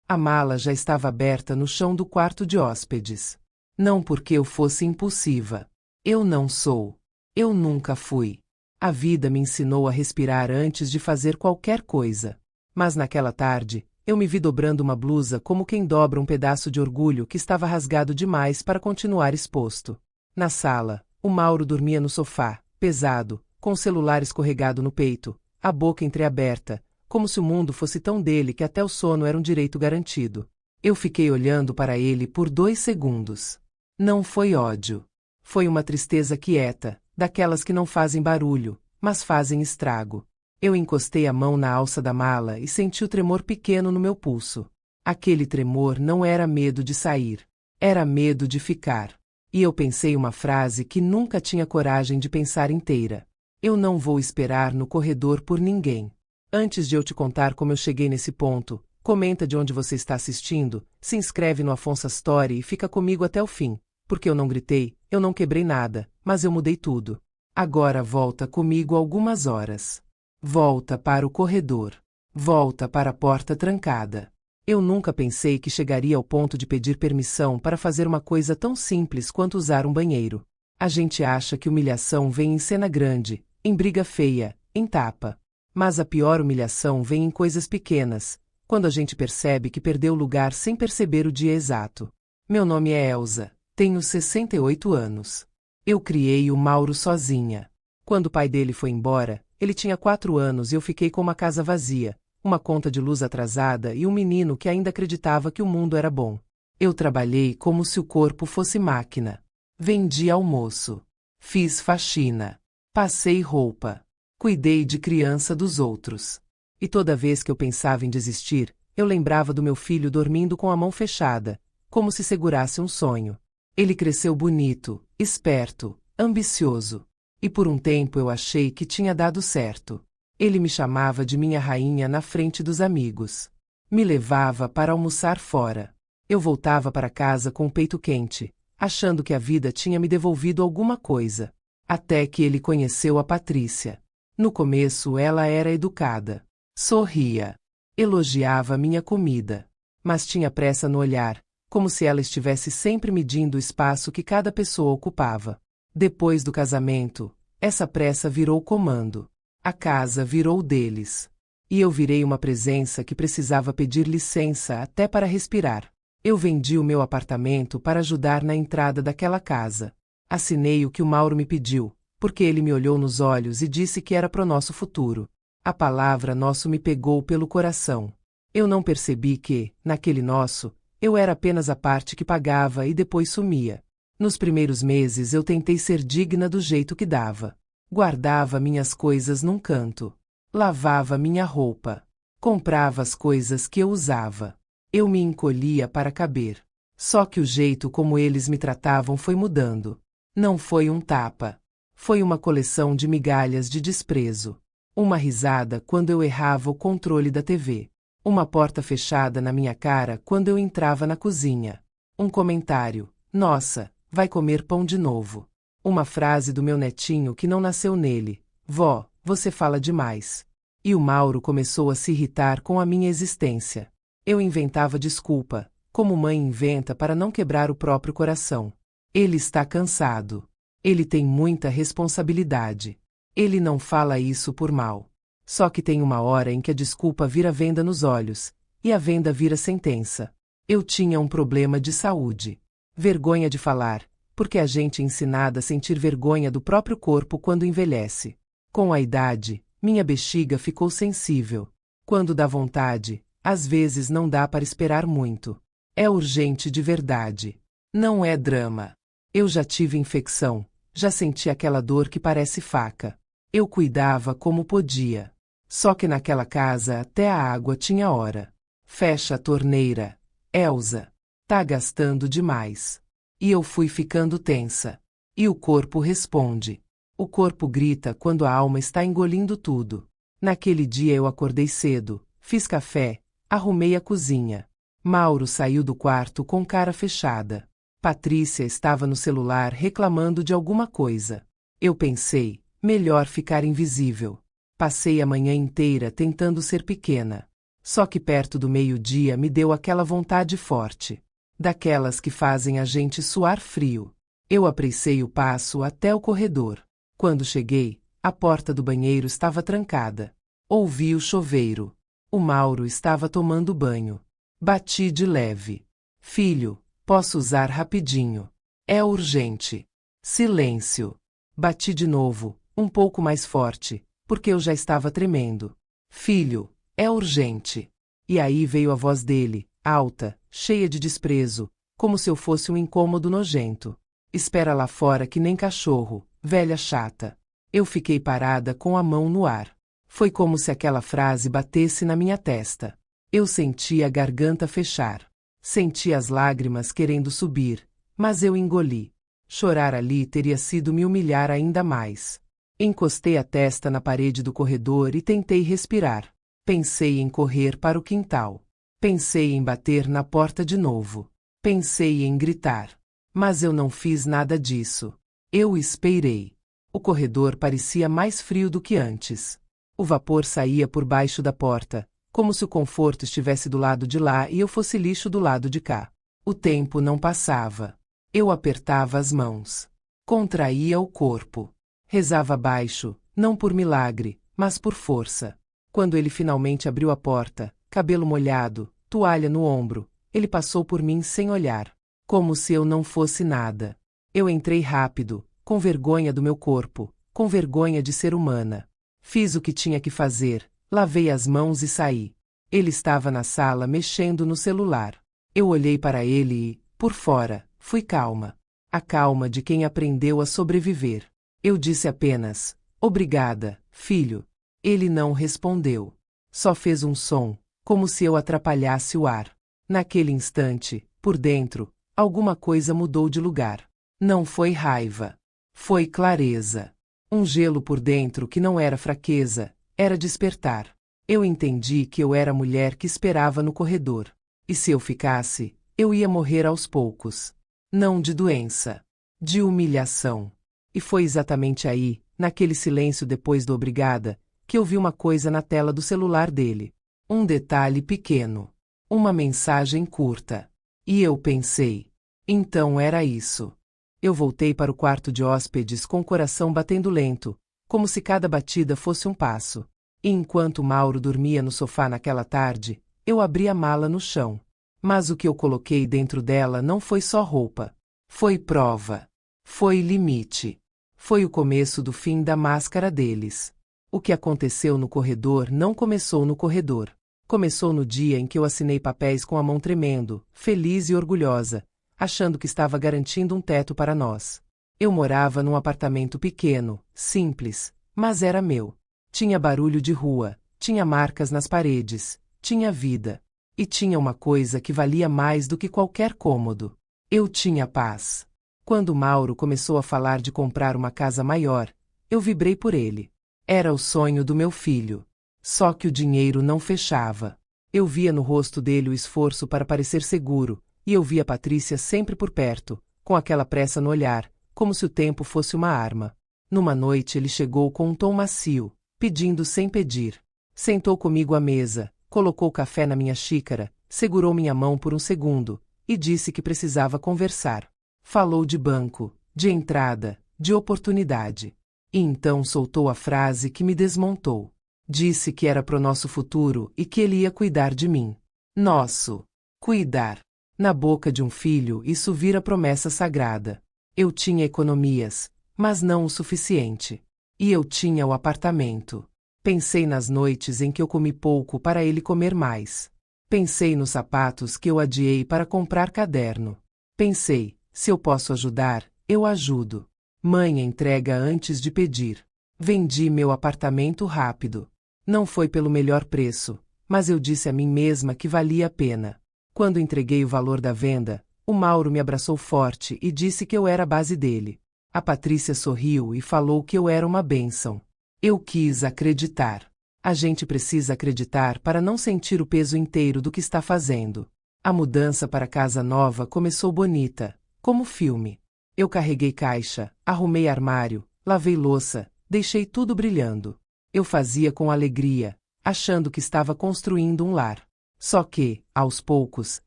A mala já estava aberta no chão do quarto de hóspedes. Não porque eu fosse impulsiva. Eu não sou. Eu nunca fui. A vida me ensinou a respirar antes de fazer qualquer coisa. Mas naquela tarde, eu me vi dobrando uma blusa como quem dobra um pedaço de orgulho que estava rasgado demais para continuar exposto. Na sala, o Mauro dormia no sofá, pesado, com o celular escorregado no peito, a boca entreaberta, como se o mundo fosse tão dele que até o sono era um direito garantido. Eu fiquei olhando para ele por 2 segundos. Não foi ódio. Foi uma tristeza quieta, daquelas que não fazem barulho, mas fazem estrago. Eu encostei a mão na alça da mala e senti o tremor pequeno no meu pulso. Aquele tremor não era medo de sair. Era medo de ficar. E eu pensei uma frase que nunca tinha coragem de pensar inteira. Eu não vou esperar no corredor por ninguém. Antes de eu te contar como eu cheguei nesse ponto, comenta de onde você está assistindo, se inscreve no Afonso Story e fica comigo até o fim, porque eu não gritei, eu não quebrei nada, mas eu mudei tudo. Agora volta comigo algumas horas. Volta para o corredor. Volta para a porta trancada. Eu nunca pensei que chegaria ao ponto de pedir permissão para fazer uma coisa tão simples quanto usar um banheiro. A gente acha que humilhação vem em cena grande, em briga feia, em tapa. Mas a pior humilhação vem em coisas pequenas, quando a gente percebe que perdeu o lugar sem perceber o dia exato. Meu nome é Elsa, tenho 68 anos. Eu criei o Mauro sozinha. Quando o pai dele foi embora, ele tinha 4 anos e eu fiquei com uma casa vazia, uma conta de luz atrasada e um menino que ainda acreditava que o mundo era bom. Eu trabalhei como se o corpo fosse máquina. Vendi almoço. Fiz faxina. Passei roupa. Cuidei de criança dos outros. E toda vez que eu pensava em desistir, eu lembrava do meu filho dormindo com a mão fechada, como se segurasse um sonho. Ele cresceu bonito, esperto, ambicioso. E por um tempo eu achei que tinha dado certo. Ele me chamava de minha rainha na frente dos amigos. Me levava para almoçar fora. Eu voltava para casa com o peito quente, achando que a vida tinha me devolvido alguma coisa. Até que ele conheceu a Patrícia. No começo ela era educada. Sorria. Elogiava minha comida. Mas tinha pressa no olhar, como se ela estivesse sempre medindo o espaço que cada pessoa ocupava. Depois do casamento, essa pressa virou comando. A casa virou deles. E eu virei uma presença que precisava pedir licença até para respirar. Eu vendi o meu apartamento para ajudar na entrada daquela casa. Assinei o que o Mauro me pediu, porque ele me olhou nos olhos e disse que era pro nosso futuro. A palavra nosso me pegou pelo coração. Eu não percebi que, naquele nosso, eu era apenas a parte que pagava e depois sumia. Nos primeiros meses eu tentei ser digna do jeito que dava. Guardava minhas coisas num canto. Lavava minha roupa. Comprava as coisas que eu usava. Eu me encolhia para caber. Só que o jeito como eles me tratavam foi mudando. Não foi um tapa. Foi uma coleção de migalhas de desprezo. Uma risada quando eu errava o controle da TV. Uma porta fechada na minha cara quando eu entrava na cozinha. Um comentário. Nossa, vai comer pão de novo. Uma frase do meu netinho que não nasceu nele. Vó, você fala demais. E o Mauro começou a se irritar com a minha existência. Eu inventava desculpa, como mãe inventa para não quebrar o próprio coração. Ele está cansado. Ele tem muita responsabilidade. Ele não fala isso por mal. Só que tem uma hora em que a desculpa vira venda nos olhos, e a venda vira sentença. Eu tinha um problema de saúde. Vergonha de falar, porque a gente é ensinada a sentir vergonha do próprio corpo quando envelhece. Com a idade, minha bexiga ficou sensível. Quando dá vontade, às vezes não dá para esperar muito. É urgente de verdade. Não é drama. Eu já tive infecção, já senti aquela dor que parece faca. Eu cuidava como podia. Só que naquela casa até a água tinha hora. Fecha a torneira. Elsa. Tá gastando demais. E eu fui ficando tensa. E o corpo responde. O corpo grita quando a alma está engolindo tudo. Naquele dia eu acordei cedo, fiz café, arrumei a cozinha. Mauro saiu do quarto com cara fechada. Patrícia estava no celular reclamando de alguma coisa. Eu pensei, melhor ficar invisível. Passei a manhã inteira tentando ser pequena. Só que perto do meio-dia me deu aquela vontade forte. Daquelas que fazem a gente suar frio. Eu apressei o passo até o corredor. Quando cheguei, a porta do banheiro estava trancada. Ouvi o chuveiro. O Mauro estava tomando banho. Bati de leve. Filho, posso usar rapidinho. É urgente. Silêncio. Bati de novo, um pouco mais forte, porque eu já estava tremendo. Filho, é urgente. E aí veio a voz dele, alta, cheia de desprezo, como se eu fosse um incômodo nojento. Espera lá fora que nem cachorro, velha chata. Eu fiquei parada com a mão no ar. Foi como se aquela frase batesse na minha testa. Eu senti a garganta fechar. Senti as lágrimas querendo subir, mas eu engoli. Chorar ali teria sido me humilhar ainda mais. Encostei a testa na parede do corredor e tentei respirar. Pensei em correr para o quintal. Pensei em bater na porta de novo. Pensei em gritar. Mas eu não fiz nada disso. Eu esperei. O corredor parecia mais frio do que antes. O vapor saía por baixo da porta, como se o conforto estivesse do lado de lá e eu fosse lixo do lado de cá. O tempo não passava. Eu apertava as mãos. Contraía o corpo. Rezava baixo, não por milagre, mas por força. Quando ele finalmente abriu a porta, cabelo molhado, toalha no ombro, ele passou por mim sem olhar. Como se eu não fosse nada. Eu entrei rápido, com vergonha do meu corpo, com vergonha de ser humana. Fiz o que tinha que fazer, lavei as mãos e saí. Ele estava na sala mexendo no celular. Eu olhei para ele e, por fora, fui calma. A calma de quem aprendeu a sobreviver. Eu disse apenas, obrigada, filho. Ele não respondeu. Só fez um som, como se eu atrapalhasse o ar. Naquele instante, por dentro, alguma coisa mudou de lugar. Não foi raiva. Foi clareza. Um gelo por dentro que não era fraqueza, era despertar. Eu entendi que eu era a mulher que esperava no corredor. E se eu ficasse, eu ia morrer aos poucos. Não de doença. De humilhação. E foi exatamente aí, naquele silêncio depois do obrigada, que eu vi uma coisa na tela do celular dele. Um detalhe pequeno. Uma mensagem curta. E eu pensei. Então era isso. Eu voltei para o quarto de hóspedes com o coração batendo lento, como se cada batida fosse um passo. E enquanto Mauro dormia no sofá naquela tarde, eu abri a mala no chão. Mas o que eu coloquei dentro dela não foi só roupa. Foi prova. Foi limite. Foi o começo do fim da máscara deles. O que aconteceu no corredor não começou no corredor. Começou no dia em que eu assinei papéis com a mão tremendo, feliz e orgulhosa, achando que estava garantindo um teto para nós. Eu morava num apartamento pequeno, simples, mas era meu. Tinha barulho de rua, tinha marcas nas paredes, tinha vida. E tinha uma coisa que valia mais do que qualquer cômodo. Eu tinha paz. Quando Mauro começou a falar de comprar uma casa maior, eu vibrei por ele. Era o sonho do meu filho. Só que o dinheiro não fechava. Eu via no rosto dele o esforço para parecer seguro, e eu via Patrícia sempre por perto, com aquela pressa no olhar, como se o tempo fosse uma arma. Numa noite ele chegou com um tom macio, pedindo sem pedir. Sentou comigo à mesa, colocou café na minha xícara, segurou minha mão por um segundo, e disse que precisava conversar. Falou de banco, de entrada, de oportunidade. E então soltou a frase que me desmontou. Disse que era pro nosso futuro e que ele ia cuidar de mim. Nosso. Cuidar. Na boca de um filho isso vira promessa sagrada. Eu tinha economias, mas não o suficiente. E eu tinha o apartamento. Pensei nas noites em que eu comi pouco para ele comer mais. Pensei nos sapatos que eu adiei para comprar caderno. Pensei, se eu posso ajudar, eu ajudo. Mãe entrega antes de pedir. Vendi meu apartamento rápido. Não foi pelo melhor preço, mas eu disse a mim mesma que valia a pena. Quando entreguei o valor da venda, o Mauro me abraçou forte e disse que eu era a base dele. A Patrícia sorriu e falou que eu era uma bênção. Eu quis acreditar. A gente precisa acreditar para não sentir o peso inteiro do que está fazendo. A mudança para a casa nova começou bonita, como filme. Eu carreguei caixa, arrumei armário, lavei louça, deixei tudo brilhando. Eu fazia com alegria, achando que estava construindo um lar. Só que, aos poucos,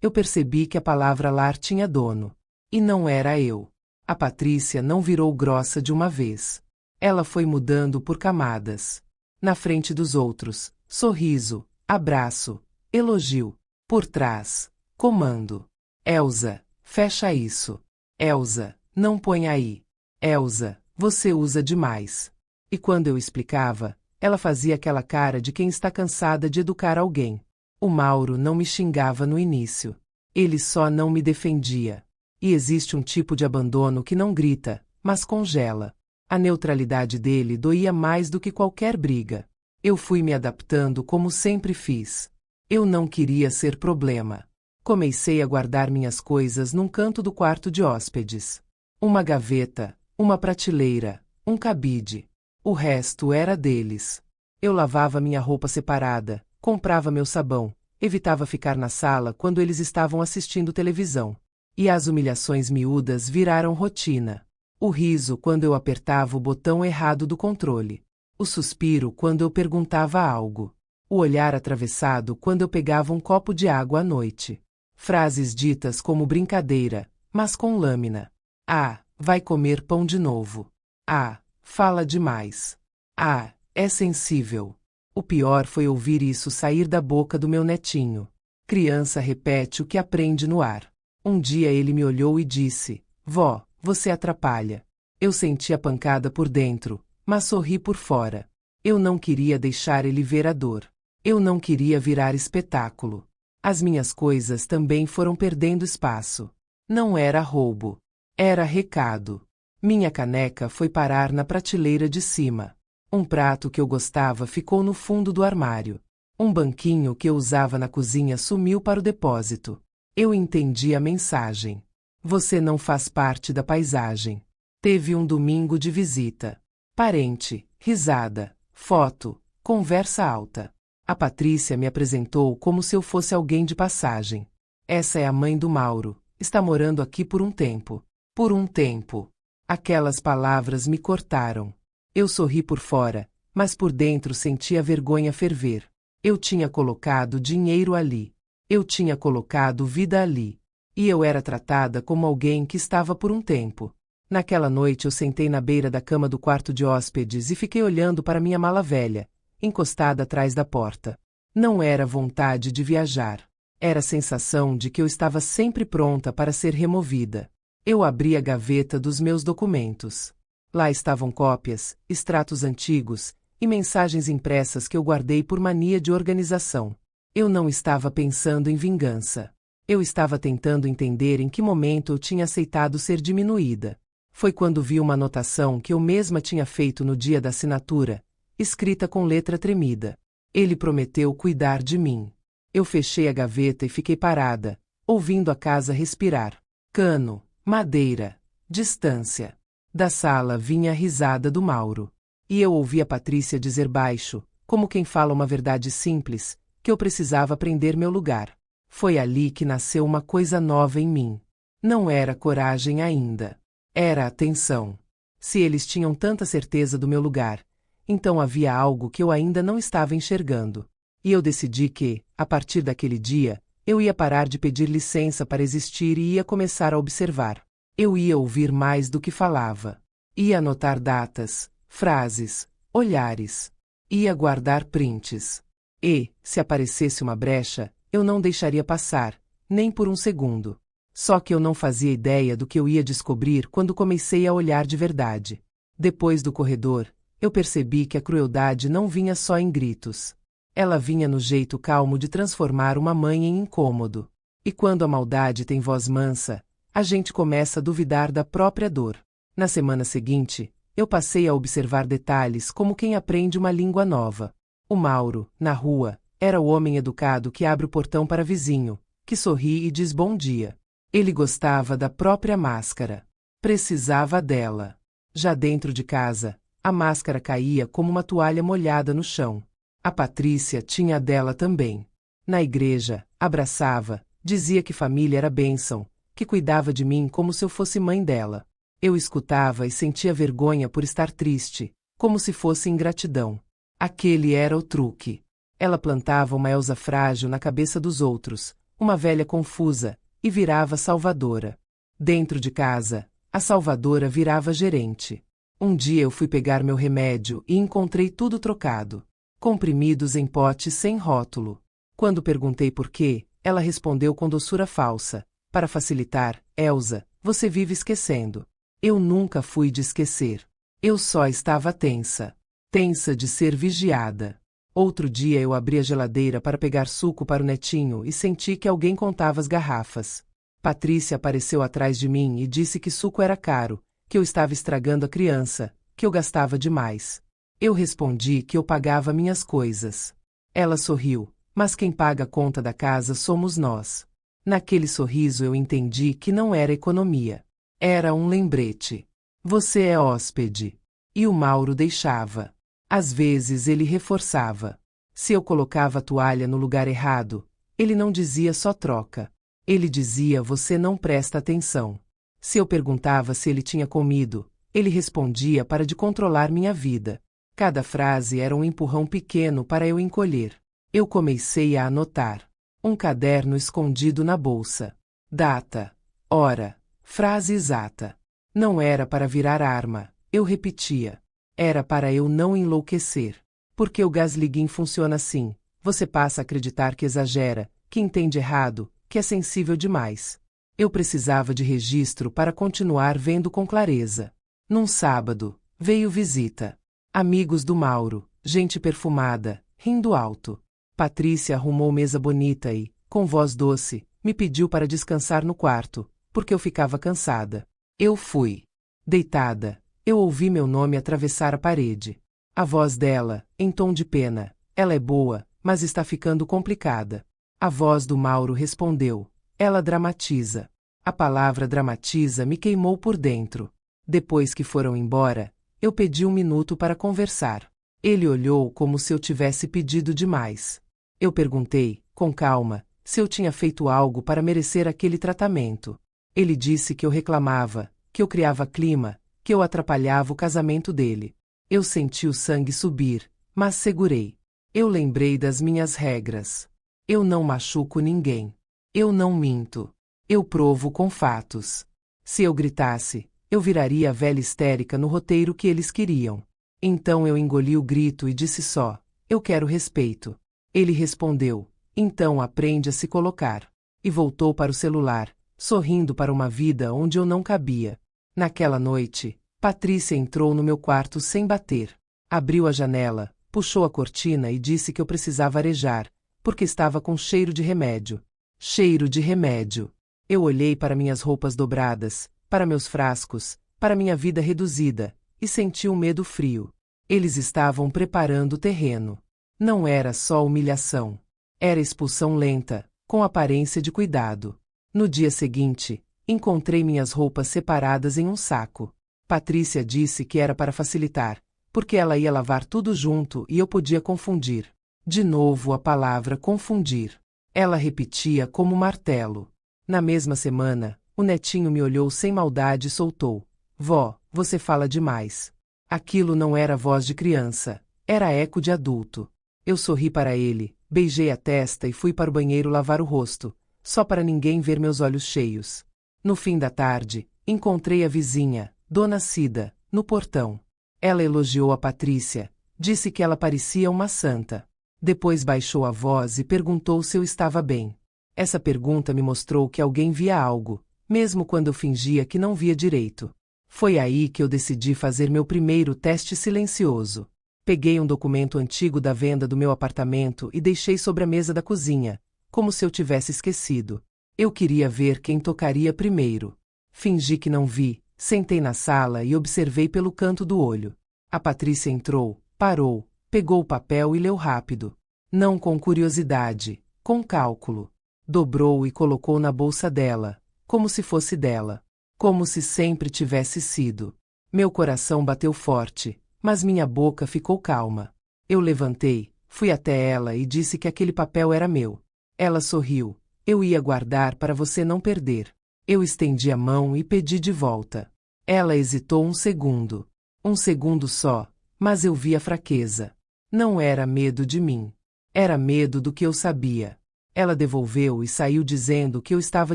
eu percebi que a palavra lar tinha dono. E não era eu. A Patrícia não virou grossa de uma vez. Ela foi mudando por camadas. Na frente dos outros, sorriso, abraço, elogio. Por trás, comando. Elsa, fecha isso. Elsa, não põe aí. Elsa, você usa demais. E quando eu explicava, ela fazia aquela cara de quem está cansada de educar alguém. O Mauro não me xingava no início. Ele só não me defendia. E existe um tipo de abandono que não grita, mas congela. A neutralidade dele doía mais do que qualquer briga. Eu fui me adaptando como sempre fiz. Eu não queria ser problema. Comecei a guardar minhas coisas num canto do quarto de hóspedes. Uma gaveta, uma prateleira, um cabide. O resto era deles. Eu lavava minha roupa separada, comprava meu sabão, evitava ficar na sala quando eles estavam assistindo televisão. E as humilhações miúdas viraram rotina. O riso quando eu apertava o botão errado do controle. O suspiro quando eu perguntava algo. O olhar atravessado quando eu pegava um copo de água à noite. Frases ditas como brincadeira, mas com lâmina. Ah, vai comer pão de novo. Ah, fala demais. Ah, é sensível. O pior foi ouvir isso sair da boca do meu netinho. Criança repete o que aprende no ar. Um dia ele me olhou e disse: Vó, você atrapalha. Eu senti a pancada por dentro, mas sorri por fora. Eu não queria deixar ele ver a dor. Eu não queria virar espetáculo. As minhas coisas também foram perdendo espaço. Não era roubo. Era recado. Minha caneca foi parar na prateleira de cima. Um prato que eu gostava ficou no fundo do armário. Um banquinho que eu usava na cozinha sumiu para o depósito. Eu entendi a mensagem. Você não faz parte da paisagem. Teve um domingo de visita. Parente, risada, foto, conversa alta. A Patrícia me apresentou como se eu fosse alguém de passagem. Essa é a mãe do Mauro, está morando aqui por um tempo. Por um tempo. Aquelas palavras me cortaram. Eu sorri por fora, mas por dentro senti a vergonha ferver. Eu tinha colocado dinheiro ali. Eu tinha colocado vida ali. E eu era tratada como alguém que estava por um tempo. Naquela noite eu sentei na beira da cama do quarto de hóspedes e fiquei olhando para minha mala velha, encostada atrás da porta. Não era vontade de viajar. Era a sensação de que eu estava sempre pronta para ser removida. Eu abri a gaveta dos meus documentos. Lá estavam cópias, extratos antigos e mensagens impressas que eu guardei por mania de organização. Eu não estava pensando em vingança. Eu estava tentando entender em que momento eu tinha aceitado ser diminuída. Foi quando vi uma anotação que eu mesma tinha feito no dia da assinatura, escrita com letra tremida. Ele prometeu cuidar de mim. Eu fechei a gaveta e fiquei parada, ouvindo a casa respirar. Cano, madeira, distância. Da sala vinha a risada do Mauro. E eu ouvi a Patrícia dizer baixo, como quem fala uma verdade simples, que eu precisava prender meu lugar. Foi ali que nasceu uma coisa nova em mim. Não era coragem ainda. Era atenção. Se eles tinham tanta certeza do meu lugar, então havia algo que eu ainda não estava enxergando. E eu decidi que, a partir daquele dia, eu ia parar de pedir licença para existir e ia começar a observar. Eu ia ouvir mais do que falava. Ia anotar datas, frases, olhares. Ia guardar prints. E, se aparecesse uma brecha, eu não deixaria passar, nem por um segundo. Só que eu não fazia ideia do que eu ia descobrir quando comecei a olhar de verdade. Depois do corredor, eu percebi que a crueldade não vinha só em gritos. Ela vinha no jeito calmo de transformar uma mãe em incômodo. E quando a maldade tem voz mansa, a gente começa a duvidar da própria dor. Na semana seguinte, eu passei a observar detalhes como quem aprende uma língua nova. O Mauro, na rua, era o homem educado que abre o portão para vizinho, que sorri e diz bom dia. Ele gostava da própria máscara. Precisava dela. Já dentro de casa, a máscara caía como uma toalha molhada no chão. A Patrícia tinha a dela também. Na igreja, abraçava, dizia que família era bênção, que cuidava de mim como se eu fosse mãe dela. Eu escutava e sentia vergonha por estar triste, como se fosse ingratidão. Aquele era o truque. Ela plantava uma Elsa frágil na cabeça dos outros, uma velha confusa, e virava salvadora. Dentro de casa, a salvadora virava gerente. Um dia eu fui pegar meu remédio e encontrei tudo trocado. Comprimidos em potes sem rótulo. Quando perguntei por quê, ela respondeu com doçura falsa. Para facilitar, Elsa, você vive esquecendo. Eu nunca fui de esquecer. Eu só estava tensa. Tensa de ser vigiada. Outro dia eu abri a geladeira para pegar suco para o netinho e senti que alguém contava as garrafas. Patrícia apareceu atrás de mim e disse que suco era caro, que eu estava estragando a criança, que eu gastava demais. Eu respondi que eu pagava minhas coisas. Ela sorriu, mas quem paga a conta da casa somos nós. Naquele sorriso eu entendi que não era economia. Era um lembrete. Você é hóspede. E o Mauro deixava. Às vezes ele reforçava. Se eu colocava a toalha no lugar errado, ele não dizia só troca. Ele dizia você não presta atenção. Se eu perguntava se ele tinha comido, ele respondia para de controlar minha vida. Cada frase era um empurrão pequeno para eu encolher. Eu comecei a anotar. Um caderno escondido na bolsa. Data, hora, frase exata. Não era para virar arma, eu repetia. Era para eu não enlouquecer. Porque o gaslighting funciona assim. Você passa a acreditar que exagera, que entende errado, que é sensível demais. Eu precisava de registro para continuar vendo com clareza. Num sábado, veio visita. Amigos do Mauro, gente perfumada, rindo alto. Patrícia arrumou mesa bonita e, com voz doce, me pediu para descansar no quarto, porque eu ficava cansada. Eu fui. Deitada, eu ouvi meu nome atravessar a parede. A voz dela, em tom de pena, ela é boa, mas está ficando complicada. A voz do Mauro respondeu, ela dramatiza. A palavra dramatiza me queimou por dentro. Depois que foram embora, eu pedi 1 minuto para conversar. Ele olhou como se eu tivesse pedido demais. Eu perguntei, com calma, se eu tinha feito algo para merecer aquele tratamento. Ele disse que eu reclamava, que eu criava clima, que eu atrapalhava o casamento dele. Eu senti o sangue subir, mas segurei. Eu lembrei das minhas regras. Eu não machuco ninguém. Eu não minto. Eu provo com fatos. Se eu gritasse, eu viraria a velha histérica no roteiro que eles queriam. Então eu engoli o grito e disse só, eu quero respeito. Ele respondeu, então aprende a se colocar. E voltou para o celular, sorrindo para uma vida onde eu não cabia. Naquela noite, Patrícia entrou no meu quarto sem bater. Abriu a janela, puxou a cortina e disse que eu precisava arejar, porque estava com cheiro de remédio. Cheiro de remédio. Eu olhei para minhas roupas dobradas, para meus frascos, para minha vida reduzida, e senti um medo frio. Eles estavam preparando o terreno. Não era só humilhação. Era expulsão lenta, com aparência de cuidado. No dia seguinte, encontrei minhas roupas separadas em um saco. Patrícia disse que era para facilitar, porque ela ia lavar tudo junto e eu podia confundir. De novo a palavra confundir. Ela repetia como martelo. Na mesma semana, o netinho me olhou sem maldade e soltou. Vó, você fala demais. Aquilo não era voz de criança, era eco de adulto. Eu sorri para ele, beijei a testa e fui para o banheiro lavar o rosto, só para ninguém ver meus olhos cheios. No fim da tarde, encontrei a vizinha, Dona Cida, no portão. Ela elogiou a Patrícia, disse que ela parecia uma santa. Depois baixou a voz e perguntou se eu estava bem. Essa pergunta me mostrou que alguém via algo, mesmo quando eu fingia que não via direito. Foi aí que eu decidi fazer meu primeiro teste silencioso. Peguei um documento antigo da venda do meu apartamento e deixei sobre a mesa da cozinha, como se eu tivesse esquecido. Eu queria ver quem tocaria primeiro. Fingi que não vi, sentei na sala e observei pelo canto do olho. A Patrícia entrou, parou, pegou o papel e leu rápido. Não com curiosidade, com cálculo. Dobrou e colocou na bolsa dela, como se fosse dela. Como se sempre tivesse sido. Meu coração bateu forte, mas minha boca ficou calma. Eu levantei, fui até ela e disse que aquele papel era meu. Ela sorriu. Eu ia guardar para você não perder. Eu estendi a mão e pedi de volta. Ela hesitou 1 segundo. 1 segundo só, mas eu vi a fraqueza. Não era medo de mim. Era medo do que eu sabia. Ela devolveu e saiu dizendo que eu estava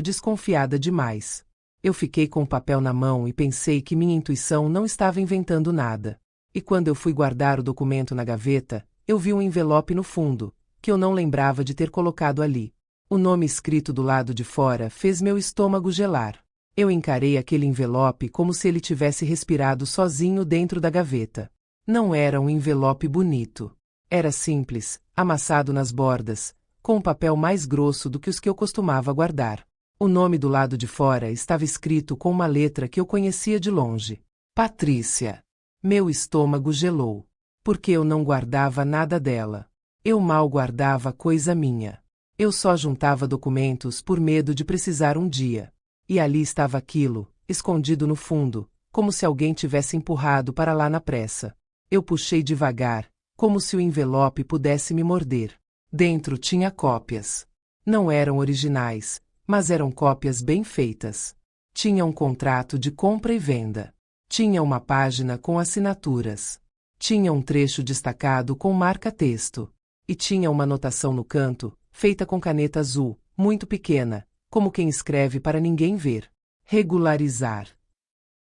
desconfiada demais. Eu fiquei com o papel na mão e pensei que minha intuição não estava inventando nada. E quando eu fui guardar o documento na gaveta, eu vi um envelope no fundo, que eu não lembrava de ter colocado ali. O nome escrito do lado de fora fez meu estômago gelar. Eu encarei aquele envelope como se ele tivesse respirado sozinho dentro da gaveta. Não era um envelope bonito. Era simples, amassado nas bordas, com um papel mais grosso do que os que eu costumava guardar. O nome do lado de fora estava escrito com uma letra que eu conhecia de longe. Patrícia. Meu estômago gelou. Porque eu não guardava nada dela. Eu mal guardava coisa minha. Eu só juntava documentos por medo de precisar um dia. E ali estava aquilo, escondido no fundo, como se alguém tivesse empurrado para lá na pressa. Eu puxei devagar, como se o envelope pudesse me morder. Dentro tinha cópias. Não eram originais, mas eram cópias bem feitas. Tinha um contrato de compra e venda. Tinha uma página com assinaturas. Tinha um trecho destacado com marca-texto. E tinha uma anotação no canto, feita com caneta azul, muito pequena, como quem escreve para ninguém ver. Regularizar.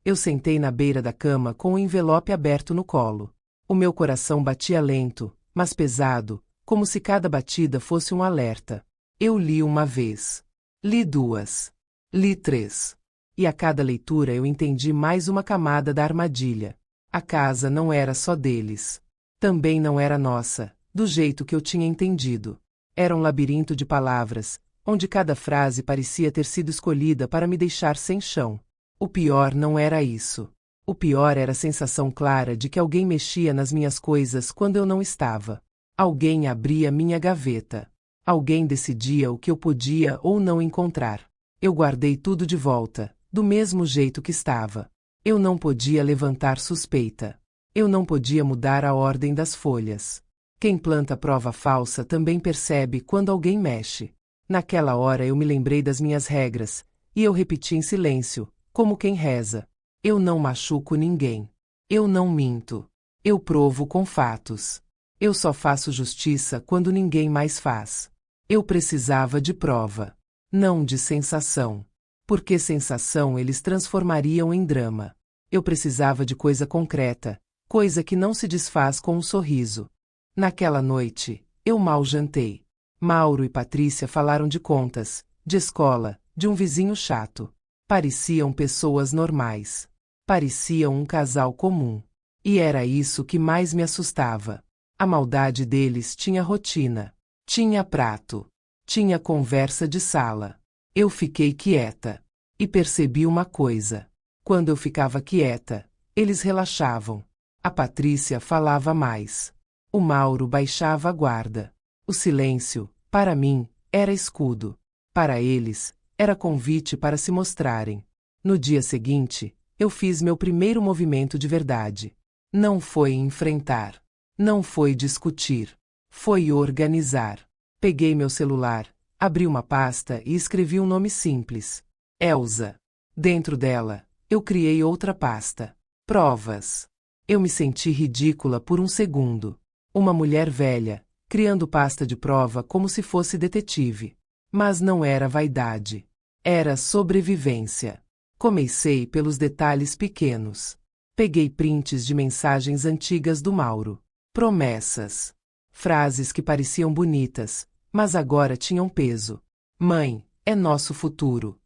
Eu sentei na beira da cama com o envelope aberto no colo. O meu coração batia lento, mas pesado, como se cada batida fosse um alerta. Eu li uma vez. Li duas. Li três. E a cada leitura eu entendi mais uma camada da armadilha. A casa não era só deles. Também não era nossa, do jeito que eu tinha entendido. Era um labirinto de palavras, onde cada frase parecia ter sido escolhida para me deixar sem chão. O pior não era isso. O pior era a sensação clara de que alguém mexia nas minhas coisas quando eu não estava. Alguém abria minha gaveta. Alguém decidia o que eu podia ou não encontrar. Eu guardei tudo de volta, do mesmo jeito que estava. Eu não podia levantar suspeita. Eu não podia mudar a ordem das folhas. Quem planta prova falsa também percebe quando alguém mexe. Naquela hora eu me lembrei das minhas regras, e eu repeti em silêncio, como quem reza. Eu não machuco ninguém. Eu não minto. Eu provo com fatos. Eu só faço justiça quando ninguém mais faz. Eu precisava de prova. Não de sensação. Porque sensação eles transformariam em drama. Eu precisava de coisa concreta, coisa que não se desfaz com um sorriso. Naquela noite, eu mal jantei. Mauro e Patrícia falaram de contas, de escola, de um vizinho chato. Pareciam pessoas normais. Pareciam um casal comum. E era isso que mais me assustava. A maldade deles tinha rotina. Tinha prato. Tinha conversa de sala. Eu fiquei quieta. E percebi uma coisa. Quando eu ficava quieta, eles relaxavam. A Patrícia falava mais. O Mauro baixava a guarda. O silêncio, para mim, era escudo. Para eles, era convite para se mostrarem. No dia seguinte, eu fiz meu primeiro movimento de verdade. Não foi enfrentar. Não foi discutir. Foi organizar. Peguei meu celular, abri uma pasta e escrevi um nome simples. Elsa. Dentro dela, eu criei outra pasta. Provas. Eu me senti ridícula por um segundo. Uma mulher velha, criando pasta de prova como se fosse detetive. Mas não era vaidade. Era sobrevivência. Comecei pelos detalhes pequenos. Peguei prints de mensagens antigas do Mauro. Promessas. Frases que pareciam bonitas, mas agora tinham peso. Mãe, é nosso futuro.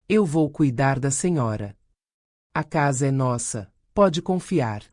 Eu vou cuidar da senhora. A casa é nossa, pode confiar.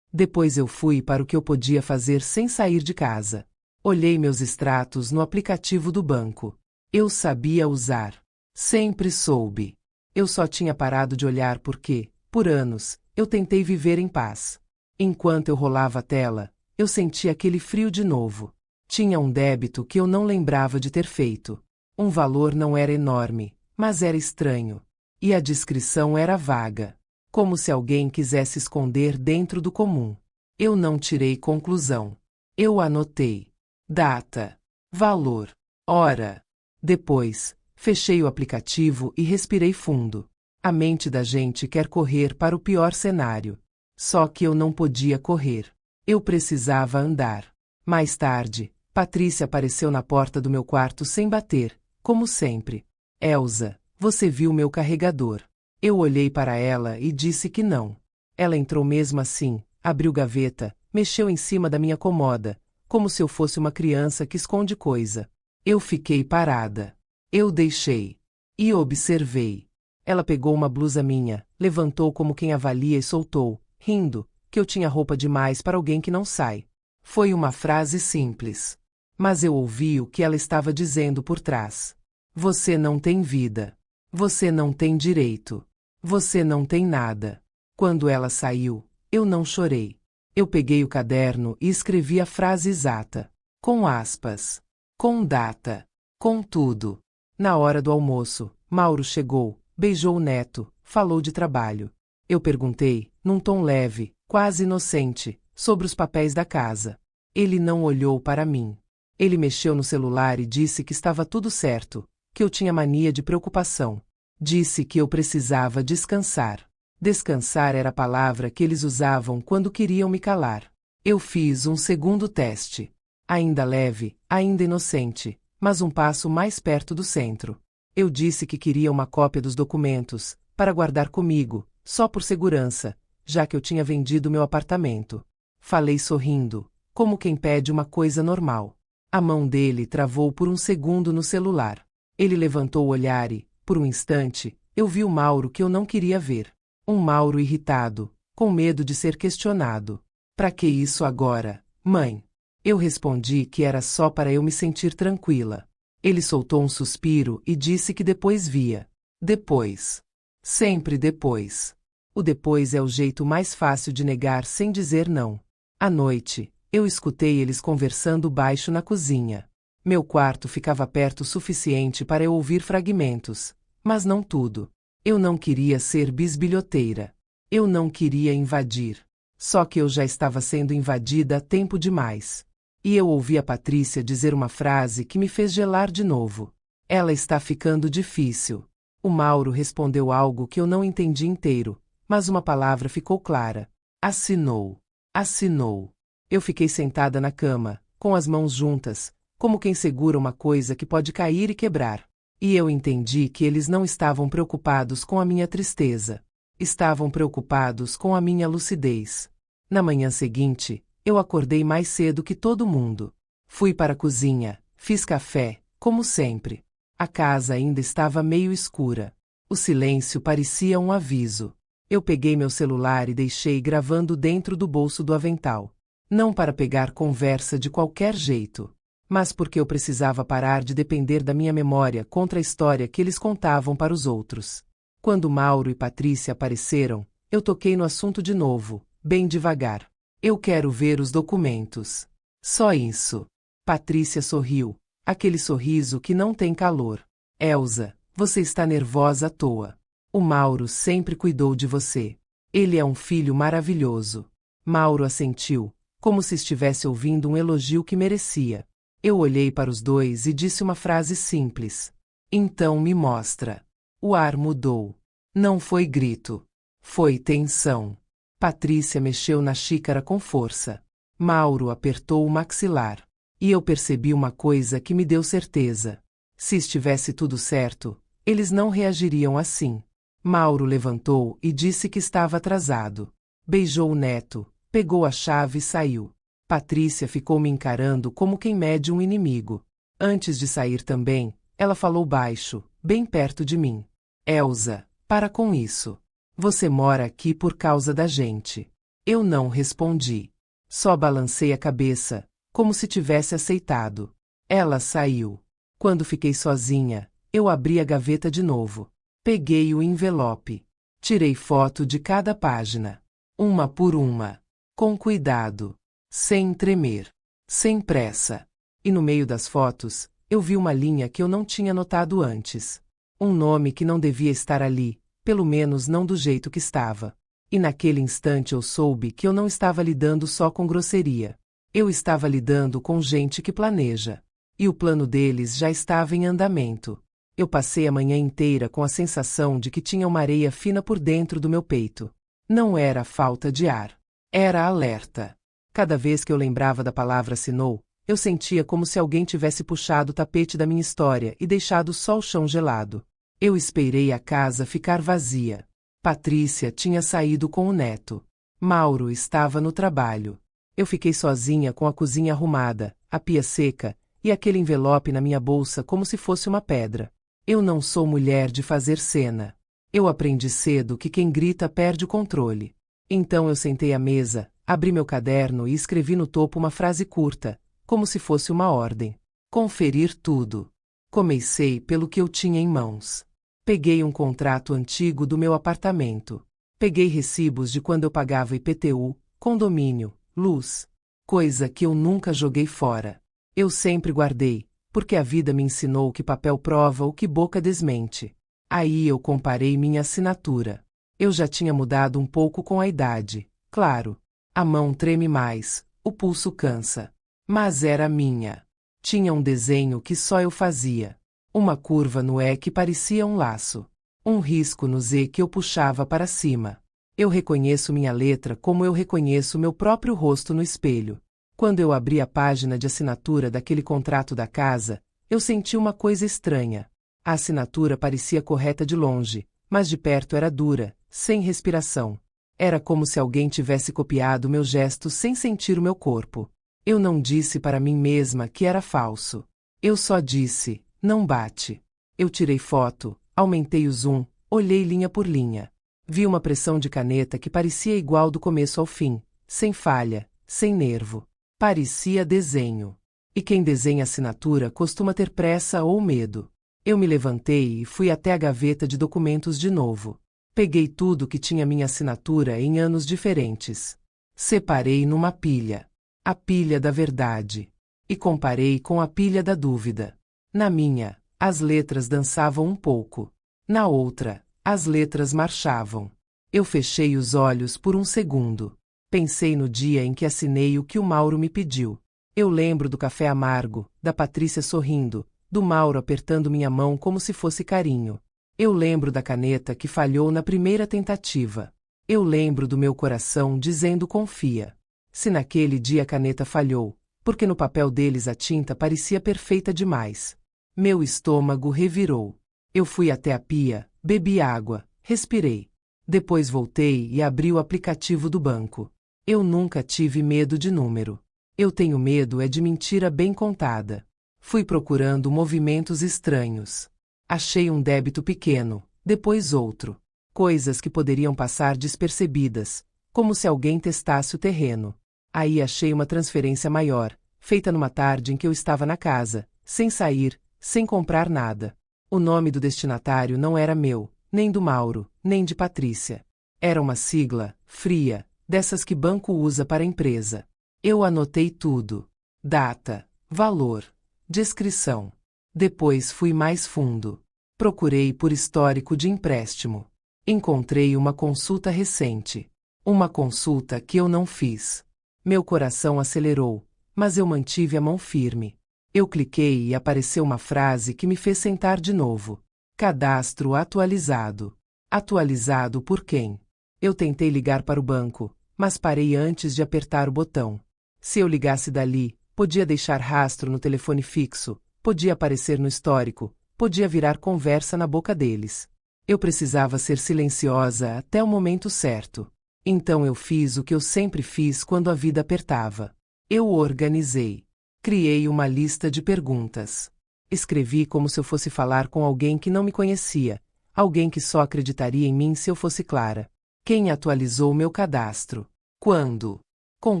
Depois eu fui para o que eu podia fazer sem sair de casa. Olhei meus extratos no aplicativo do banco. Eu sabia usar. Sempre soube. Eu só tinha parado de olhar porque, por anos, eu tentei viver em paz. Enquanto eu rolava a tela, eu sentia aquele frio de novo. Tinha um débito que eu não lembrava de ter feito. Um valor não era enorme, mas era estranho. E a descrição era vaga. Como se alguém quisesse esconder dentro do comum. Eu não tirei conclusão. Eu anotei. Data. Valor. Hora. Depois, fechei o aplicativo e respirei fundo. A mente da gente quer correr para o pior cenário. Só que eu não podia correr. Eu precisava andar. Mais tarde, Patrícia apareceu na porta do meu quarto sem bater, como sempre. Elsa, você viu meu carregador? Eu olhei para ela e disse que não. Ela entrou mesmo assim, abriu gaveta, mexeu em cima da minha comoda, como se eu fosse uma criança que esconde coisa. Eu fiquei parada. Eu deixei. E observei. Ela pegou uma blusa minha, levantou como quem avalia e soltou, rindo, que eu tinha roupa demais para alguém que não sai. Foi uma frase simples. Mas eu ouvi o que ela estava dizendo por trás. Você não tem vida. Você não tem direito. Você não tem nada. Quando ela saiu, eu não chorei. Eu peguei o caderno e escrevi a frase exata. Com aspas. Com data. Com tudo. Na hora do almoço, Mauro chegou, beijou o neto, falou de trabalho. Eu perguntei, num tom leve, quase inocente, sobre os papéis da casa. Ele não olhou para mim. Ele mexeu no celular e disse que estava tudo certo, que eu tinha mania de preocupação. Disse que eu precisava descansar. Descansar era a palavra que eles usavam quando queriam me calar. Eu fiz um segundo teste. Ainda leve, ainda inocente, mas um passo mais perto do centro. Eu disse que queria uma cópia dos documentos, para guardar comigo, só por segurança, já que eu tinha vendido meu apartamento. Falei sorrindo, como quem pede uma coisa normal. A mão dele travou por um segundo no celular. Ele levantou o olhar e, por um instante, eu vi o Mauro que eu não queria ver. Um Mauro irritado, com medo de ser questionado. Pra que isso agora, mãe? Eu respondi que era só para eu me sentir tranquila. Ele soltou um suspiro e disse que depois via. Depois. Sempre depois. O depois é o jeito mais fácil de negar sem dizer não. À noite, eu escutei eles conversando baixo na cozinha. Meu quarto ficava perto o suficiente para eu ouvir fragmentos, mas não tudo. Eu não queria ser bisbilhoteira. Eu não queria invadir. Só que eu já estava sendo invadida há tempo demais. E eu ouvi a Patrícia dizer uma frase que me fez gelar de novo. Ela está ficando difícil. O Mauro respondeu algo que eu não entendi inteiro, mas uma palavra ficou clara. Assinou. Assinou. Eu fiquei sentada na cama, com as mãos juntas, como quem segura uma coisa que pode cair e quebrar. E eu entendi que eles não estavam preocupados com a minha tristeza. Estavam preocupados com a minha lucidez. Na manhã seguinte, eu acordei mais cedo que todo mundo. Fui para a cozinha, fiz café, como sempre. A casa ainda estava meio escura. O silêncio parecia um aviso. Eu peguei meu celular e deixei gravando dentro do bolso do avental. Não para pegar conversa de qualquer jeito, mas porque eu precisava parar de depender da minha memória contra a história que eles contavam para os outros. Quando Mauro e Patrícia apareceram, eu toquei no assunto de novo, bem devagar. Eu quero ver os documentos. Só isso. Patrícia sorriu, aquele sorriso que não tem calor. Elsa, você está nervosa à toa. O Mauro sempre cuidou de você. Ele é um filho maravilhoso. Mauro assentiu, como se estivesse ouvindo um elogio que merecia. Eu olhei para os dois e disse uma frase simples. Então me mostra. O ar mudou. Não foi grito. Foi tensão. Patrícia mexeu na xícara com força. Mauro apertou o maxilar. E eu percebi uma coisa que me deu certeza. Se estivesse tudo certo, eles não reagiriam assim. Mauro levantou e disse que estava atrasado. Beijou o neto, pegou a chave e saiu. Patrícia ficou me encarando como quem mede um inimigo. Antes de sair também, ela falou baixo, bem perto de mim. Elsa, para com isso. Você mora aqui por causa da gente. Eu não respondi. Só balancei a cabeça, como se tivesse aceitado. Ela saiu. Quando fiquei sozinha, eu abri a gaveta de novo. Peguei o envelope. Tirei foto de cada página. Uma por uma. Com cuidado. Sem tremer. Sem pressa. E no meio das fotos, eu vi uma linha que eu não tinha notado antes. Um nome que não devia estar ali, pelo menos não do jeito que estava. E naquele instante eu soube que eu não estava lidando só com grosseria. Eu estava lidando com gente que planeja. E o plano deles já estava em andamento. Eu passei a manhã inteira com a sensação de que tinha uma areia fina por dentro do meu peito. Não era falta de ar. Era alerta. Cada vez que eu lembrava da palavra assinou, Eu sentia como se alguém tivesse puxado o tapete da minha história e deixado só o chão gelado. Eu esperei a casa ficar vazia. Patrícia tinha saído com o neto. Mauro estava no trabalho. Eu fiquei sozinha com a cozinha arrumada, a pia seca, e aquele envelope na minha bolsa como se fosse uma pedra. Eu não sou mulher de fazer cena. Eu aprendi cedo que quem grita perde o controle. Então eu sentei à mesa, abri meu caderno e escrevi no topo uma frase curta, como se fosse uma ordem. Conferir tudo. Comecei pelo que eu tinha em mãos. Peguei um contrato antigo do meu apartamento. Peguei recibos de quando eu pagava IPTU, condomínio, luz. Coisa que eu nunca joguei fora. Eu sempre guardei, porque a vida me ensinou que papel prova o que boca desmente. Aí eu comparei minha assinatura. Eu já tinha mudado um pouco com a idade, claro. A mão treme mais, o pulso cansa. Mas era minha. Tinha um desenho que só eu fazia. Uma curva no E que parecia um laço. Um risco no Z que eu puxava para cima. Eu reconheço minha letra como eu reconheço meu próprio rosto no espelho. Quando eu abri a página de assinatura daquele contrato da casa, eu senti uma coisa estranha. A assinatura parecia correta de longe, mas de perto era dura, sem respiração. Era como se alguém tivesse copiado meu gesto sem sentir o meu corpo. Eu não disse para mim mesma que era falso. Eu só disse, não bate. Eu tirei foto, aumentei o zoom, olhei linha por linha. Vi uma pressão de caneta que parecia igual do começo ao fim, sem falha, sem nervo. Parecia desenho. E quem desenha assinatura costuma ter pressa ou medo. Eu me levantei e fui até a gaveta de documentos de novo. Peguei tudo que tinha minha assinatura em anos diferentes. Separei numa pilha. A pilha da verdade. E comparei com a pilha da dúvida. Na minha, as letras dançavam um pouco. Na outra, as letras marchavam. Eu fechei os olhos por um segundo. Pensei no dia em que assinei o que o Mauro me pediu. Eu lembro do café amargo, da Patrícia sorrindo, do Mauro apertando minha mão como se fosse carinho. Eu lembro da caneta que falhou na primeira tentativa. Eu lembro do meu coração dizendo confia. Se naquele dia a caneta falhou, porque no papel deles a tinta parecia perfeita demais. Meu estômago revirou. Eu fui até a pia, bebi água, respirei. Depois voltei e abri o aplicativo do banco. Eu nunca tive medo de número. Eu tenho medo é de mentira bem contada. Fui procurando movimentos estranhos. Achei um débito pequeno, depois outro. Coisas que poderiam passar despercebidas, como se alguém testasse o terreno. Aí achei uma transferência maior, feita numa tarde em que eu estava na casa, sem sair, sem comprar nada. O nome do destinatário não era meu, nem do Mauro, nem de Patrícia. Era uma sigla, fria, dessas que banco usa para empresa. Eu anotei tudo. Data, valor, descrição. Depois fui mais fundo. Procurei por histórico de empréstimo. Encontrei uma consulta recente. Uma consulta que eu não fiz. Meu coração acelerou, mas eu mantive a mão firme. Eu cliquei e apareceu uma frase que me fez sentar de novo. Cadastro atualizado. Atualizado por quem? Eu tentei ligar para o banco, mas parei antes de apertar o botão. Se eu ligasse dali, podia deixar rastro no telefone fixo, podia aparecer no histórico, podia virar conversa na boca deles. Eu precisava ser silenciosa até o momento certo. Então eu fiz o que eu sempre fiz quando a vida apertava. Eu organizei. Criei uma lista de perguntas. Escrevi como se eu fosse falar com alguém que não me conhecia, alguém que só acreditaria em mim se eu fosse clara. Quem atualizou meu cadastro? Quando? Com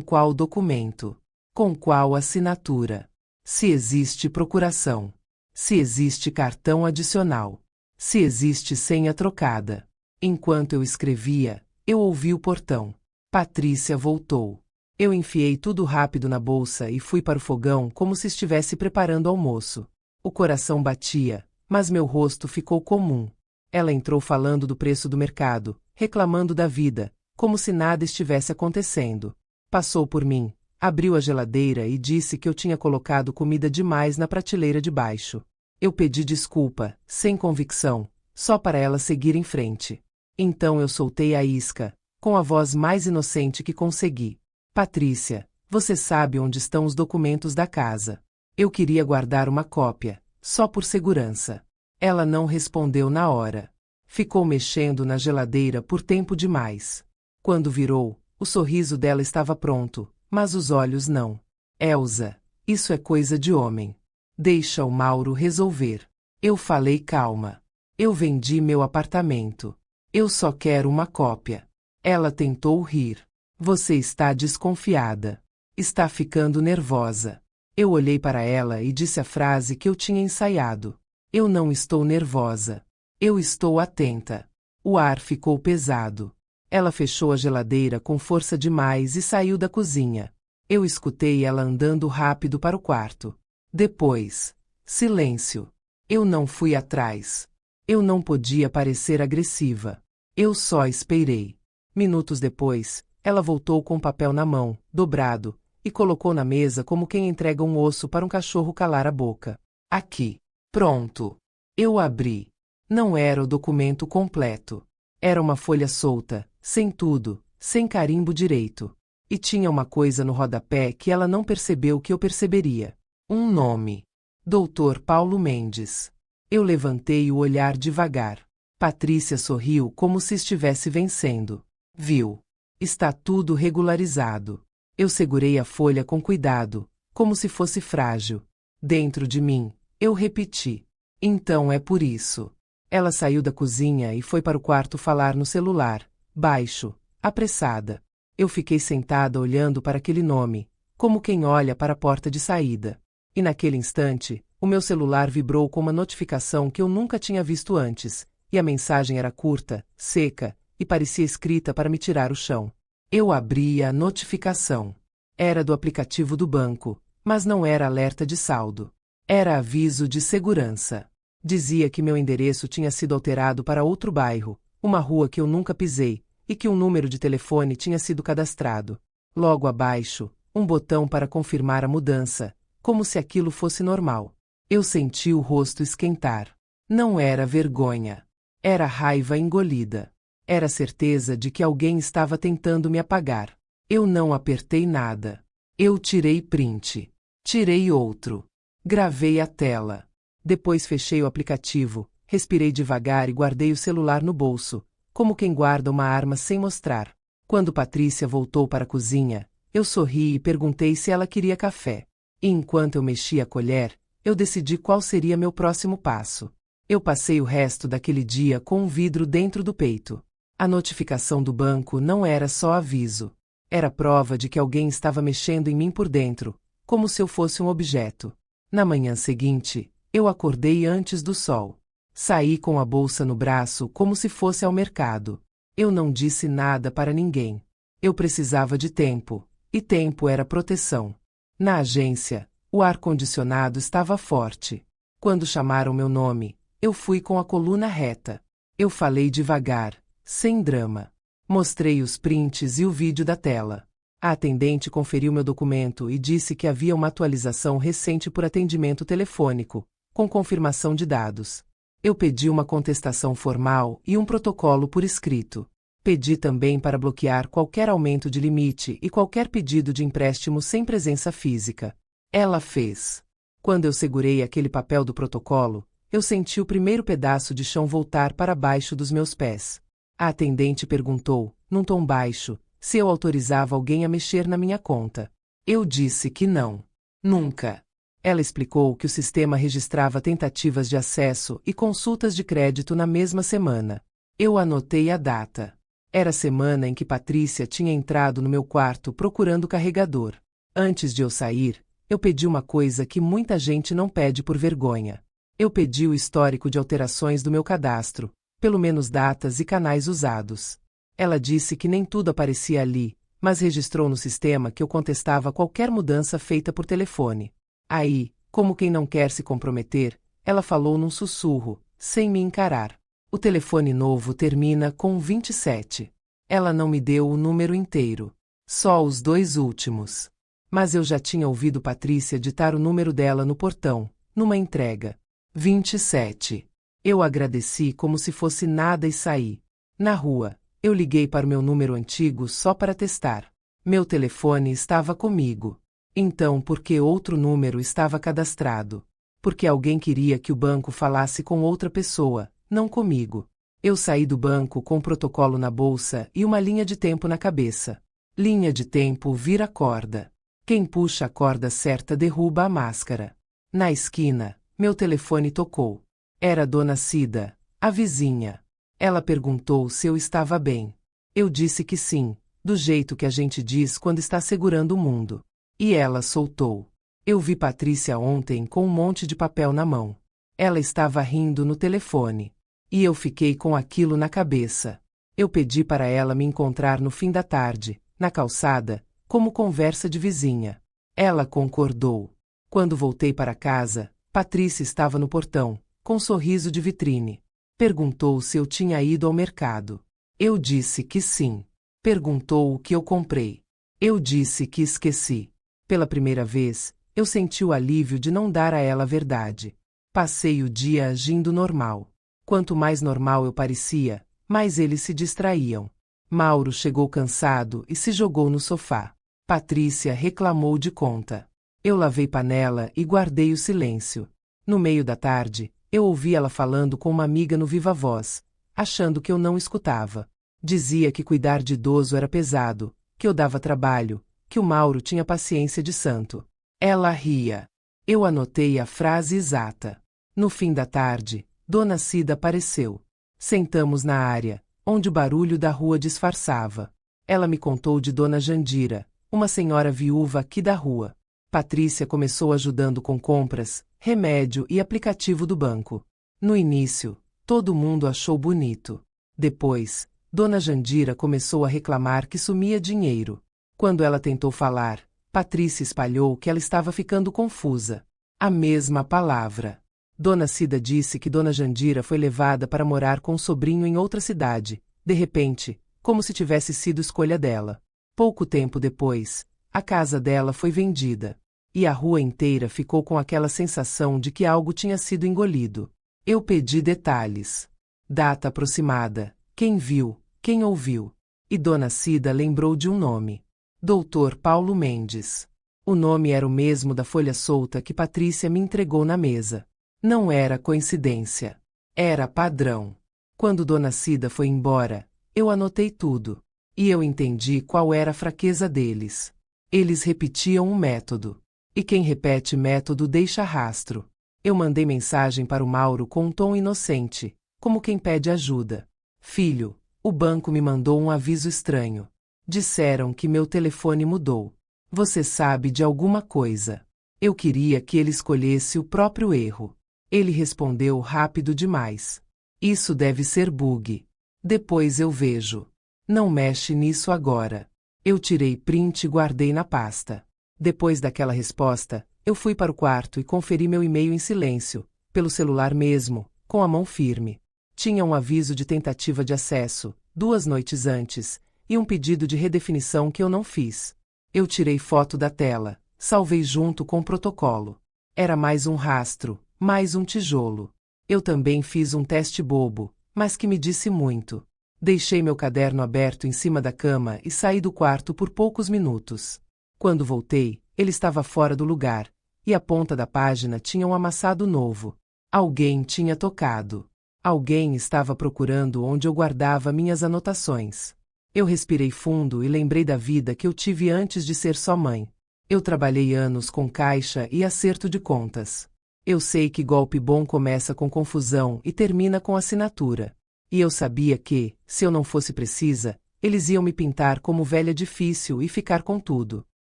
qual documento? Com qual assinatura? Se existe procuração. Se existe cartão adicional. Se existe senha trocada. Enquanto eu escrevia, eu ouvi o portão. Patrícia voltou. Eu enfiei tudo rápido na bolsa e fui para o fogão como se estivesse preparando almoço. O coração batia, mas meu rosto ficou comum. Ela entrou falando do preço do mercado, reclamando da vida, como se nada estivesse acontecendo. Passou por mim, abriu a geladeira e disse que eu tinha colocado comida demais na prateleira de baixo. Eu pedi desculpa, sem convicção, só para ela seguir em frente. Então eu soltei a isca, com a voz mais inocente que consegui. Patrícia, Você sabe onde estão os documentos da casa. Eu queria guardar uma cópia, só por segurança. Ela não respondeu na hora. Ficou mexendo na geladeira por tempo demais. Quando virou, o sorriso dela estava pronto, mas os olhos não. Elsa, isso é coisa de homem. Deixa o Mauro resolver. Eu falei calma. Eu vendi meu apartamento. Eu só quero uma cópia. Ela tentou rir. Você está desconfiada. Está ficando nervosa. Eu olhei para ela e disse a frase que eu tinha ensaiado. Eu não estou nervosa. Eu estou atenta. O ar ficou pesado. Ela fechou a geladeira com força demais e saiu da cozinha. Eu escutei ela andando rápido para o quarto. Depois, silêncio. Eu não fui atrás. Eu não podia parecer agressiva. Eu só esperei. Minutos depois, ela voltou com o papel na mão, dobrado, e colocou na mesa como quem entrega um osso para um cachorro calar a boca. Aqui. Pronto. Eu abri. Não era o documento completo. Era uma folha solta, sem tudo, sem carimbo direito. E tinha uma coisa no rodapé que ela não percebeu que eu perceberia. Um nome. Dr. Paulo Mendes. Eu levantei o olhar devagar. Patrícia sorriu como se estivesse vencendo. Viu? Está tudo regularizado. Eu segurei a folha com cuidado, como se fosse frágil. Dentro de mim, eu repeti. Então é por isso. Ela saiu da cozinha e foi para o quarto falar no celular, baixo, apressada. Eu fiquei sentada olhando para aquele nome, como quem olha para a porta de saída. E naquele instante, o meu celular vibrou com uma notificação que eu nunca tinha visto antes, e a mensagem era curta, seca, e parecia escrita para me tirar o chão. Eu abri a notificação. Era do aplicativo do banco, mas não era alerta de saldo. Era aviso de segurança. Dizia que meu endereço tinha sido alterado para outro bairro, uma rua que eu nunca pisei, e que um número de telefone tinha sido cadastrado. Logo abaixo, um botão para confirmar a mudança, como se aquilo fosse normal. Eu senti o rosto esquentar. Não era vergonha. Era raiva engolida. Era certeza de que alguém estava tentando me apagar. Eu não apertei nada. Eu tirei print. Tirei outro. Gravei a tela. Depois fechei o aplicativo, respirei devagar e guardei o celular no bolso, como quem guarda uma arma sem mostrar. Quando Patrícia voltou para a cozinha, eu sorri e perguntei se ela queria café. E enquanto eu mexia a colher, eu decidi qual seria meu próximo passo. Eu passei o resto daquele dia com um vidro dentro do peito. A notificação do banco não era só aviso. Era prova de que alguém estava mexendo em mim por dentro, como se eu fosse um objeto. Na manhã seguinte, eu acordei antes do sol. Saí com a bolsa no braço como se fosse ao mercado. Eu não disse nada para ninguém. Eu precisava de tempo, e tempo era proteção. Na agência, o ar-condicionado estava forte. Quando chamaram meu nome, eu fui com a coluna reta. Eu falei devagar, sem drama. Mostrei os prints e o vídeo da tela. A atendente conferiu meu documento e disse que havia uma atualização recente por atendimento telefônico, com confirmação de dados. Eu pedi uma contestação formal e um protocolo por escrito. Pedi também para bloquear qualquer aumento de limite e qualquer pedido de empréstimo sem presença física. Ela fez. Quando eu segurei aquele papel do protocolo, eu senti o primeiro pedaço de chão voltar para baixo dos meus pés. A atendente perguntou, num tom baixo, se eu autorizava alguém a mexer na minha conta. Eu disse que não. Nunca. Ela explicou que o sistema registrava tentativas de acesso e consultas de crédito na mesma semana. Eu anotei a data. Era a semana em que Patrícia tinha entrado no meu quarto procurando o carregador. Antes de eu sair, eu pedi uma coisa que muita gente não pede por vergonha. Eu pedi o histórico de alterações do meu cadastro, pelo menos datas e canais usados. Ela disse que nem tudo aparecia ali, mas registrou no sistema que eu contestava qualquer mudança feita por telefone. Aí, como quem não quer se comprometer, ela falou num sussurro, sem me encarar. O telefone novo termina com 27. Ela não me deu o número inteiro. Só os 2 últimos. Mas eu já tinha ouvido Patrícia ditar o número dela no portão, numa entrega. 27. Eu agradeci como se fosse nada e saí. Na rua, eu liguei para o meu número antigo só para testar. Meu telefone estava comigo. Então por que outro número estava cadastrado? Porque alguém queria que o banco falasse com outra pessoa, não comigo. Eu saí do banco com o protocolo na bolsa e uma linha de tempo na cabeça. Linha de tempo vira corda. Quem puxa a corda certa derruba a máscara. Na esquina, meu telefone tocou. Era Dona Cida, a vizinha. Ela perguntou se eu estava bem. Eu disse que sim, do jeito que a gente diz quando está segurando o mundo. E ela soltou. Eu vi Patrícia ontem com um monte de papel na mão. Ela estava rindo no telefone. E eu fiquei com aquilo na cabeça. Eu pedi para ela me encontrar no fim da tarde, na calçada, como conversa de vizinha. Ela concordou. Quando voltei para casa, Patrícia estava no portão, com um sorriso de vitrine. Perguntou se eu tinha ido ao mercado. Eu disse que sim. Perguntou o que eu comprei. Eu disse que esqueci. Pela primeira vez, eu senti o alívio de não dar a ela a verdade. Passei o dia agindo normal. Quanto mais normal eu parecia, mais eles se distraíam. Mauro chegou cansado e se jogou no sofá. Patrícia reclamou de conta. Eu lavei panela e guardei o silêncio. No meio da tarde, eu ouvi ela falando com uma amiga no viva voz, achando que eu não escutava. Dizia que cuidar de idoso era pesado, que eu dava trabalho, que o Mauro tinha paciência de santo. Ela ria. Eu anotei a frase exata. No fim da tarde, Dona Cida apareceu. Sentamos na área, onde o barulho da rua disfarçava. Ela me contou de Dona Jandira, uma senhora viúva aqui da rua. Patrícia começou ajudando com compras, remédio e aplicativo do banco. No início, todo mundo achou bonito. Depois, Dona Jandira começou a reclamar que sumia dinheiro. Quando ela tentou falar, Patrícia espalhou que ela estava ficando confusa. A mesma palavra. Dona Cida disse que Dona Jandira foi levada para morar com um sobrinho em outra cidade, de repente, como se tivesse sido escolha dela. Pouco tempo depois, a casa dela foi vendida. E a rua inteira ficou com aquela sensação de que algo tinha sido engolido. Eu pedi detalhes. Data aproximada, quem viu, quem ouviu. E Dona Cida lembrou de um nome. Dr. Paulo Mendes. O nome era o mesmo da folha solta que Patrícia me entregou na mesa. Não era coincidência. Era padrão. Quando Dona Cida foi embora, eu anotei tudo. E eu entendi qual era a fraqueza deles. Eles repetiam um método. E quem repete método deixa rastro. Eu mandei mensagem para o Mauro com um tom inocente, como quem pede ajuda. Filho, o banco me mandou um aviso estranho. Disseram que meu telefone mudou. Você sabe de alguma coisa? Eu queria que ele escolhesse o próprio erro. Ele respondeu rápido demais. Isso deve ser bug. Depois eu vejo. Não mexe nisso agora. Eu tirei print e guardei na pasta. Depois daquela resposta, eu fui para o quarto e conferi meu e-mail em silêncio, pelo celular mesmo, com a mão firme. Tinha um aviso de tentativa de acesso, 2 noites antes, e um pedido de redefinição que eu não fiz. Eu tirei foto da tela, salvei junto com o protocolo. Era mais um rastro, mais um tijolo. Eu também fiz um teste bobo, mas que me disse muito. Deixei meu caderno aberto em cima da cama e saí do quarto por poucos minutos. Quando voltei, ele estava fora do lugar, e a ponta da página tinha um amassado novo. Alguém tinha tocado. Alguém estava procurando onde eu guardava minhas anotações. Eu respirei fundo e lembrei da vida que eu tive antes de ser só mãe. Eu trabalhei anos com caixa e acerto de contas. Eu sei que golpe bom começa com confusão e termina com assinatura. E eu sabia que, se eu não fosse precisa, eles iam me pintar como velha difícil e ficar com tudo.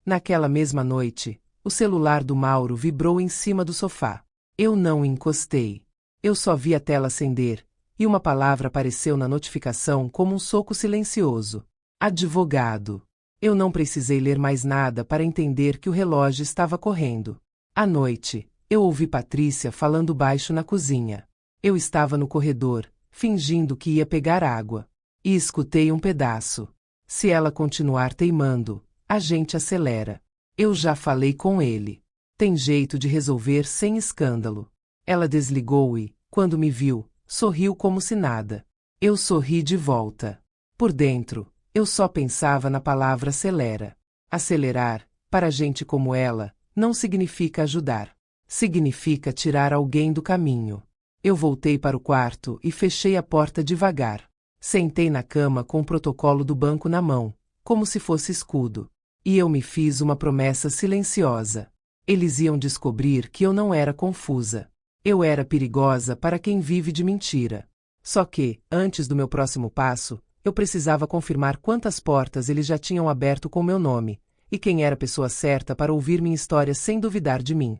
Naquela mesma noite, o celular do Mauro vibrou em cima do sofá. Eu não encostei. Eu só vi a tela acender, e uma palavra apareceu na notificação como um soco silencioso. Advogado. Eu não precisei ler mais nada para entender que o relógio estava correndo. À noite, eu ouvi Patrícia falando baixo na cozinha. Eu estava no corredor, fingindo que ia pegar água. E escutei um pedaço. Se ela continuar teimando, a gente acelera. Eu já falei com ele. Tem jeito de resolver sem escândalo. Ela desligou e, quando me viu, sorriu como se nada. Eu sorri de volta. Por dentro, eu só pensava na palavra acelera. Acelerar, para gente como ela, não significa ajudar. Significa tirar alguém do caminho. Eu voltei para o quarto e fechei a porta devagar. Sentei na cama com o protocolo do banco na mão, como se fosse escudo. E eu me fiz uma promessa silenciosa. Eles iam descobrir que eu não era confusa. Eu era perigosa para quem vive de mentira. Só que, antes do meu próximo passo, eu precisava confirmar quantas portas eles já tinham aberto com meu nome, e quem era a pessoa certa para ouvir minha história sem duvidar de mim.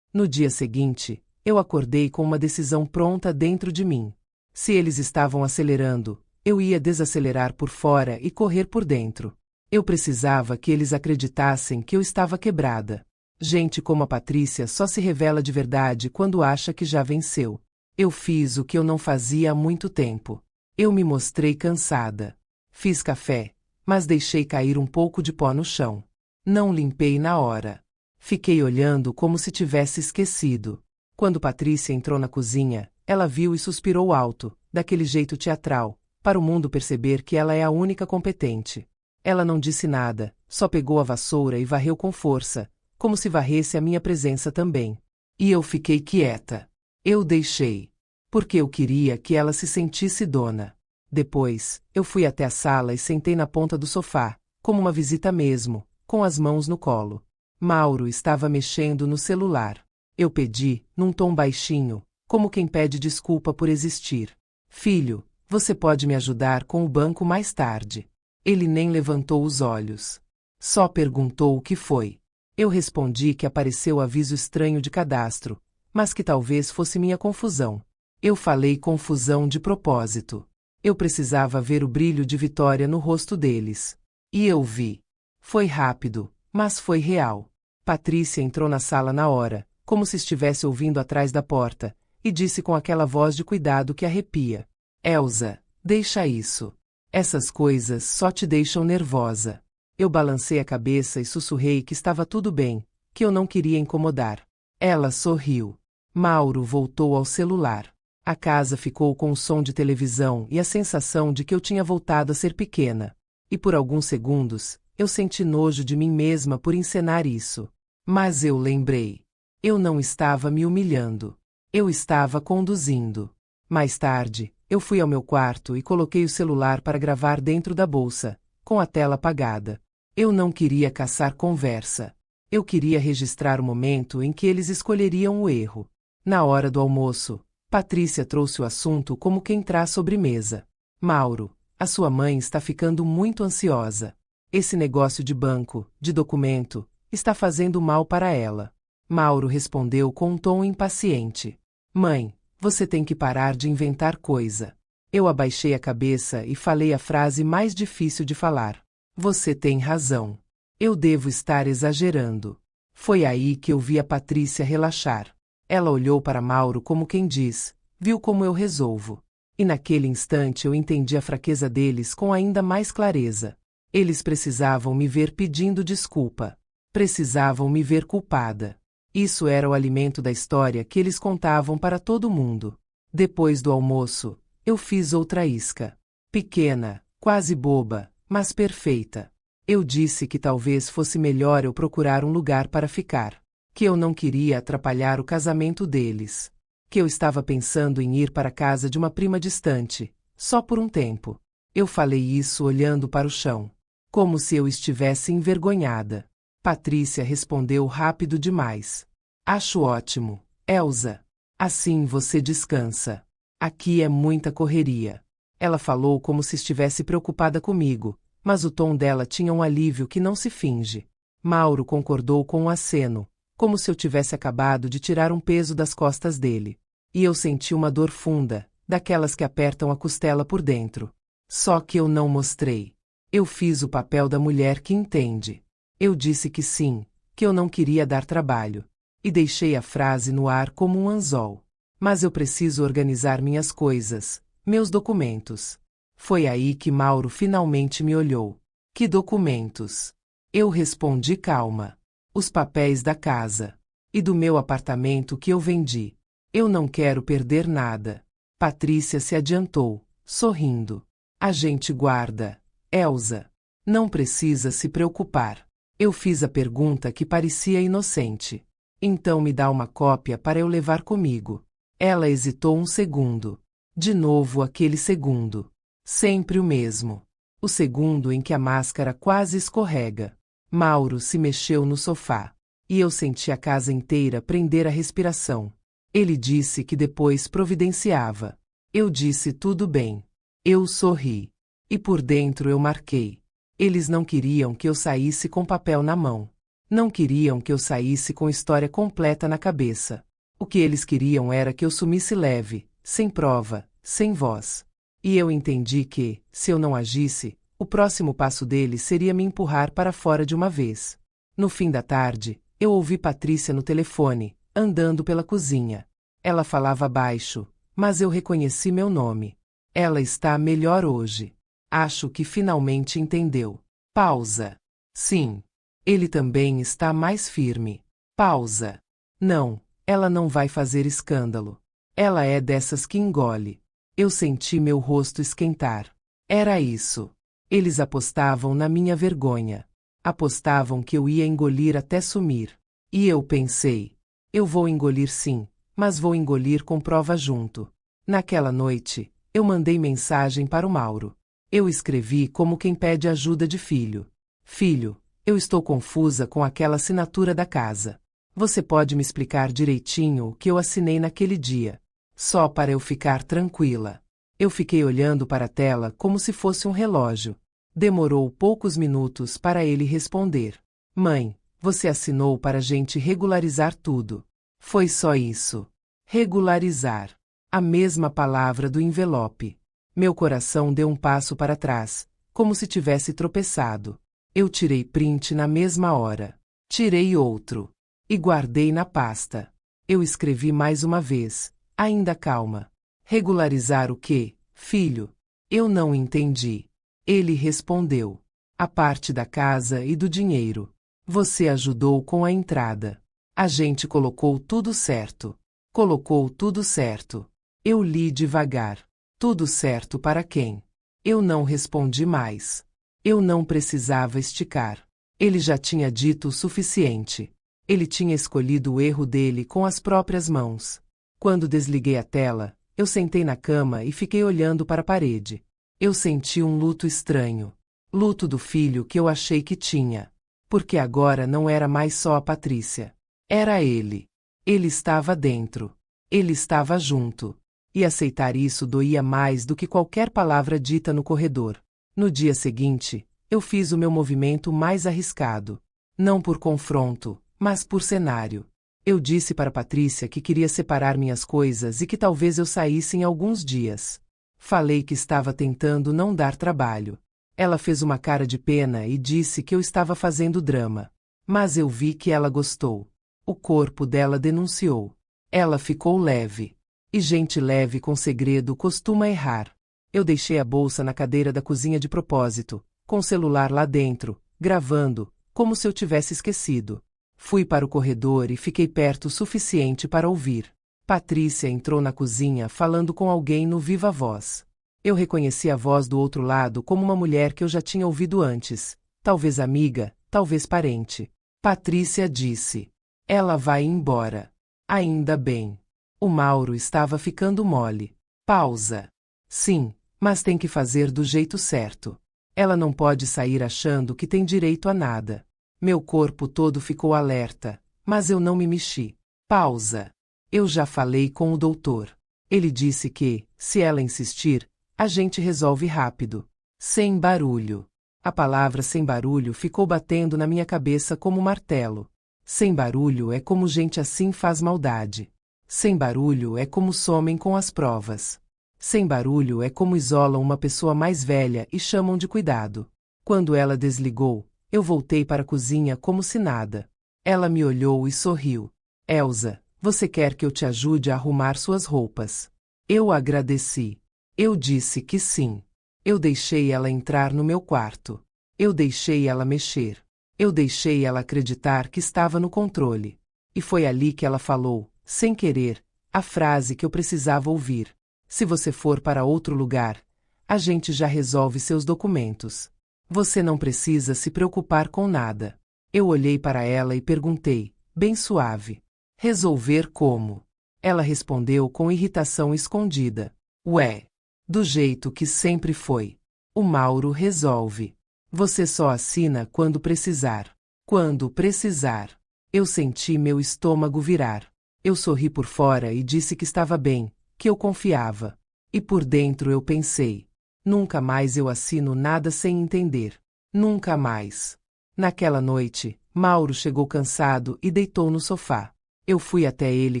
No dia seguinte, eu acordei com uma decisão pronta dentro de mim. Se eles estavam acelerando, eu ia desacelerar por fora e correr por dentro. Eu precisava que eles acreditassem que eu estava quebrada. Gente como a Patrícia só se revela de verdade quando acha que já venceu. Eu fiz o que eu não fazia há muito tempo. Eu me mostrei cansada. Fiz café, mas deixei cair um pouco de pó no chão. Não limpei na hora. Fiquei olhando como se tivesse esquecido. Quando Patrícia entrou na cozinha, ela viu e suspirou alto, daquele jeito teatral, para o mundo perceber que ela é a única competente. Ela não disse nada, só pegou a vassoura e varreu com força, como se varresse a minha presença também. E eu fiquei quieta. Eu deixei. Porque eu queria que ela se sentisse dona. Depois, eu fui até a sala e sentei na ponta do sofá, como uma visita mesmo, com as mãos no colo. Mauro estava mexendo no celular. Eu pedi, num tom baixinho, como quem pede desculpa por existir. Filho, você pode me ajudar com o banco mais tarde. Ele nem levantou os olhos. Só perguntou o que foi. Eu respondi que apareceu aviso estranho de cadastro, mas que talvez fosse minha confusão. Eu falei confusão de propósito. Eu precisava ver o brilho de vitória no rosto deles. E eu vi. Foi rápido, mas foi real. Patrícia entrou na sala na hora, como se estivesse ouvindo atrás da porta, e disse com aquela voz de cuidado que arrepia: Elsa, deixa isso. Essas coisas só te deixam nervosa. Eu balancei a cabeça e sussurrei que estava tudo bem, que eu não queria incomodar. Ela sorriu. Mauro voltou ao celular. A casa ficou com o som de televisão e a sensação de que eu tinha voltado a ser pequena. E por alguns segundos, eu senti nojo de mim mesma por encenar isso. Mas eu lembrei. Eu não estava me humilhando. Eu estava conduzindo. Mais tarde, eu fui ao meu quarto e coloquei o celular para gravar dentro da bolsa, com a tela apagada. Eu não queria caçar conversa. Eu queria registrar o momento em que eles escolheriam o erro. Na hora do almoço, Patrícia trouxe o assunto como quem traz sobremesa. Mauro, a sua mãe está ficando muito ansiosa. Esse negócio de banco, de documento, está fazendo mal para ela. Mauro respondeu com um tom impaciente. Mãe, você tem que parar de inventar coisa. Eu abaixei a cabeça e falei a frase mais difícil de falar. Você tem razão. Eu devo estar exagerando. Foi aí que eu vi a Patrícia relaxar. Ela olhou para Mauro como quem diz, viu como eu resolvo. E naquele instante eu entendi a fraqueza deles com ainda mais clareza. Eles precisavam me ver pedindo desculpa. Precisavam me ver culpada. Isso era o alimento da história que eles contavam para todo mundo. Depois do almoço, eu fiz outra isca. Pequena, quase boba, mas perfeita. Eu disse que talvez fosse melhor eu procurar um lugar para ficar. Que eu não queria atrapalhar o casamento deles. Que eu estava pensando em ir para a casa de uma prima distante, só por um tempo. Eu falei isso olhando para o chão. Como se eu estivesse envergonhada. Patrícia respondeu rápido demais. Acho ótimo, Elsa. Assim você descansa. Aqui é muita correria. Ela falou como se estivesse preocupada comigo, mas o tom dela tinha um alívio que não se finge. Mauro concordou com um aceno, como se eu tivesse acabado de tirar um peso das costas dele. E eu senti uma dor funda, daquelas que apertam a costela por dentro. Só que eu não mostrei. Eu fiz o papel da mulher que entende. Eu disse que sim, que eu não queria dar trabalho. E deixei a frase no ar como um anzol. Mas eu preciso organizar minhas coisas, meus documentos. Foi aí que Mauro finalmente me olhou. Que documentos? Eu respondi calma. Os papéis da casa. E do meu apartamento que eu vendi. Eu não quero perder nada. Patrícia se adiantou, sorrindo. A gente guarda. Elsa. Não precisa se preocupar. Eu fiz a pergunta que parecia inocente. Então me dá uma cópia para eu levar comigo. Ela hesitou um segundo. De novo aquele segundo. Sempre o mesmo. O segundo em que a máscara quase escorrega. Mauro se mexeu no sofá. E eu senti a casa inteira prender a respiração. Ele disse que depois providenciava. Eu disse tudo bem. Eu sorri. E por dentro eu marquei. Eles não queriam que eu saísse com papel na mão. Não queriam que eu saísse com história completa na cabeça. O que eles queriam era que eu sumisse leve, sem prova, sem voz. E eu entendi que, se eu não agisse, o próximo passo deles seria me empurrar para fora de uma vez. No fim da tarde, eu ouvi Patrícia no telefone, andando pela cozinha. Ela falava baixo, mas eu reconheci meu nome. Ela está melhor hoje. Acho que finalmente entendeu. Pausa. Sim. Ele também está mais firme. Pausa. Não, ela não vai fazer escândalo. Ela é dessas que engole. Eu senti meu rosto esquentar. Era isso. Eles apostavam na minha vergonha. Apostavam que eu ia engolir até sumir. E eu pensei: eu vou engolir sim, mas vou engolir com prova junto. Naquela noite, eu mandei mensagem para o Mauro. Eu escrevi como quem pede ajuda de filho. Filho, eu estou confusa com aquela assinatura da casa. Você pode me explicar direitinho o que eu assinei naquele dia? Só para eu ficar tranquila. Eu fiquei olhando para a tela como se fosse um relógio. Demorou poucos minutos para ele responder. Mãe, você assinou para a gente regularizar tudo. Foi só isso. Regularizar. A mesma palavra do envelope. Meu coração deu um passo para trás, como se tivesse tropeçado. Eu tirei print na mesma hora. Tirei outro. E guardei na pasta. Eu escrevi mais uma vez, ainda calma. Regularizar o quê, filho? Eu não entendi. Ele respondeu. A parte da casa e do dinheiro. Você ajudou com a entrada. A gente colocou tudo certo. Colocou tudo certo. Eu li devagar. Tudo certo para quem? Eu não respondi mais. Eu não precisava esticar. Ele já tinha dito o suficiente. Ele tinha escolhido o erro dele com as próprias mãos. Quando desliguei a tela, eu sentei na cama e fiquei olhando para a parede. Eu senti um luto estranho. Luto do filho que eu achei que tinha. Porque agora não era mais só a Patrícia. Era ele. Ele estava dentro. Ele estava junto. E aceitar isso doía mais do que qualquer palavra dita no corredor. No dia seguinte, eu fiz o meu movimento mais arriscado. Não por confronto, mas por cenário. Eu disse para Patrícia que queria separar minhas coisas e que talvez eu saísse em alguns dias. Falei que estava tentando não dar trabalho. Ela fez uma cara de pena e disse que eu estava fazendo drama. Mas eu vi que ela gostou. O corpo dela denunciou. Ela ficou leve. E gente leve com segredo costuma errar. Eu deixei a bolsa na cadeira da cozinha de propósito, com o celular lá dentro, gravando, como se eu tivesse esquecido. Fui para o corredor e fiquei perto o suficiente para ouvir. Patrícia entrou na cozinha falando com alguém no viva voz. Eu reconheci a voz do outro lado como uma mulher que eu já tinha ouvido antes. Talvez amiga, talvez parente. Patrícia disse. Ela vai embora. Ainda bem. O Mauro estava ficando mole. Pausa. Sim, mas tem que fazer do jeito certo. Ela não pode sair achando que tem direito a nada. Meu corpo todo ficou alerta, mas eu não me mexi. Pausa. Eu já falei com o doutor. Ele disse que, se ela insistir, a gente resolve rápido. Sem barulho. A palavra sem barulho ficou batendo na minha cabeça como martelo. Sem barulho é como gente assim faz maldade. Sem barulho é como somem com as provas. Sem barulho é como isolam uma pessoa mais velha e chamam de cuidado. Quando ela desligou, eu voltei para a cozinha como se nada. Ela me olhou e sorriu. Elsa, você quer que eu te ajude a arrumar suas roupas? Eu agradeci. Eu disse que sim. Eu deixei ela entrar no meu quarto. Eu deixei ela mexer. Eu deixei ela acreditar que estava no controle. E foi ali que ela falou, sem querer, a frase que eu precisava ouvir. Se você for para outro lugar, a gente já resolve seus documentos. Você não precisa se preocupar com nada. Eu olhei para ela e perguntei, bem suave. Resolver como? Ela respondeu com irritação escondida. Ué, do jeito que sempre foi. O Mauro resolve. Você só assina quando precisar. Quando precisar. Eu senti meu estômago virar. Eu sorri por fora e disse que estava bem, que eu confiava. E por dentro eu pensei. Nunca mais eu assino nada sem entender. Nunca mais. Naquela noite, Mauro chegou cansado e deitou no sofá. Eu fui até ele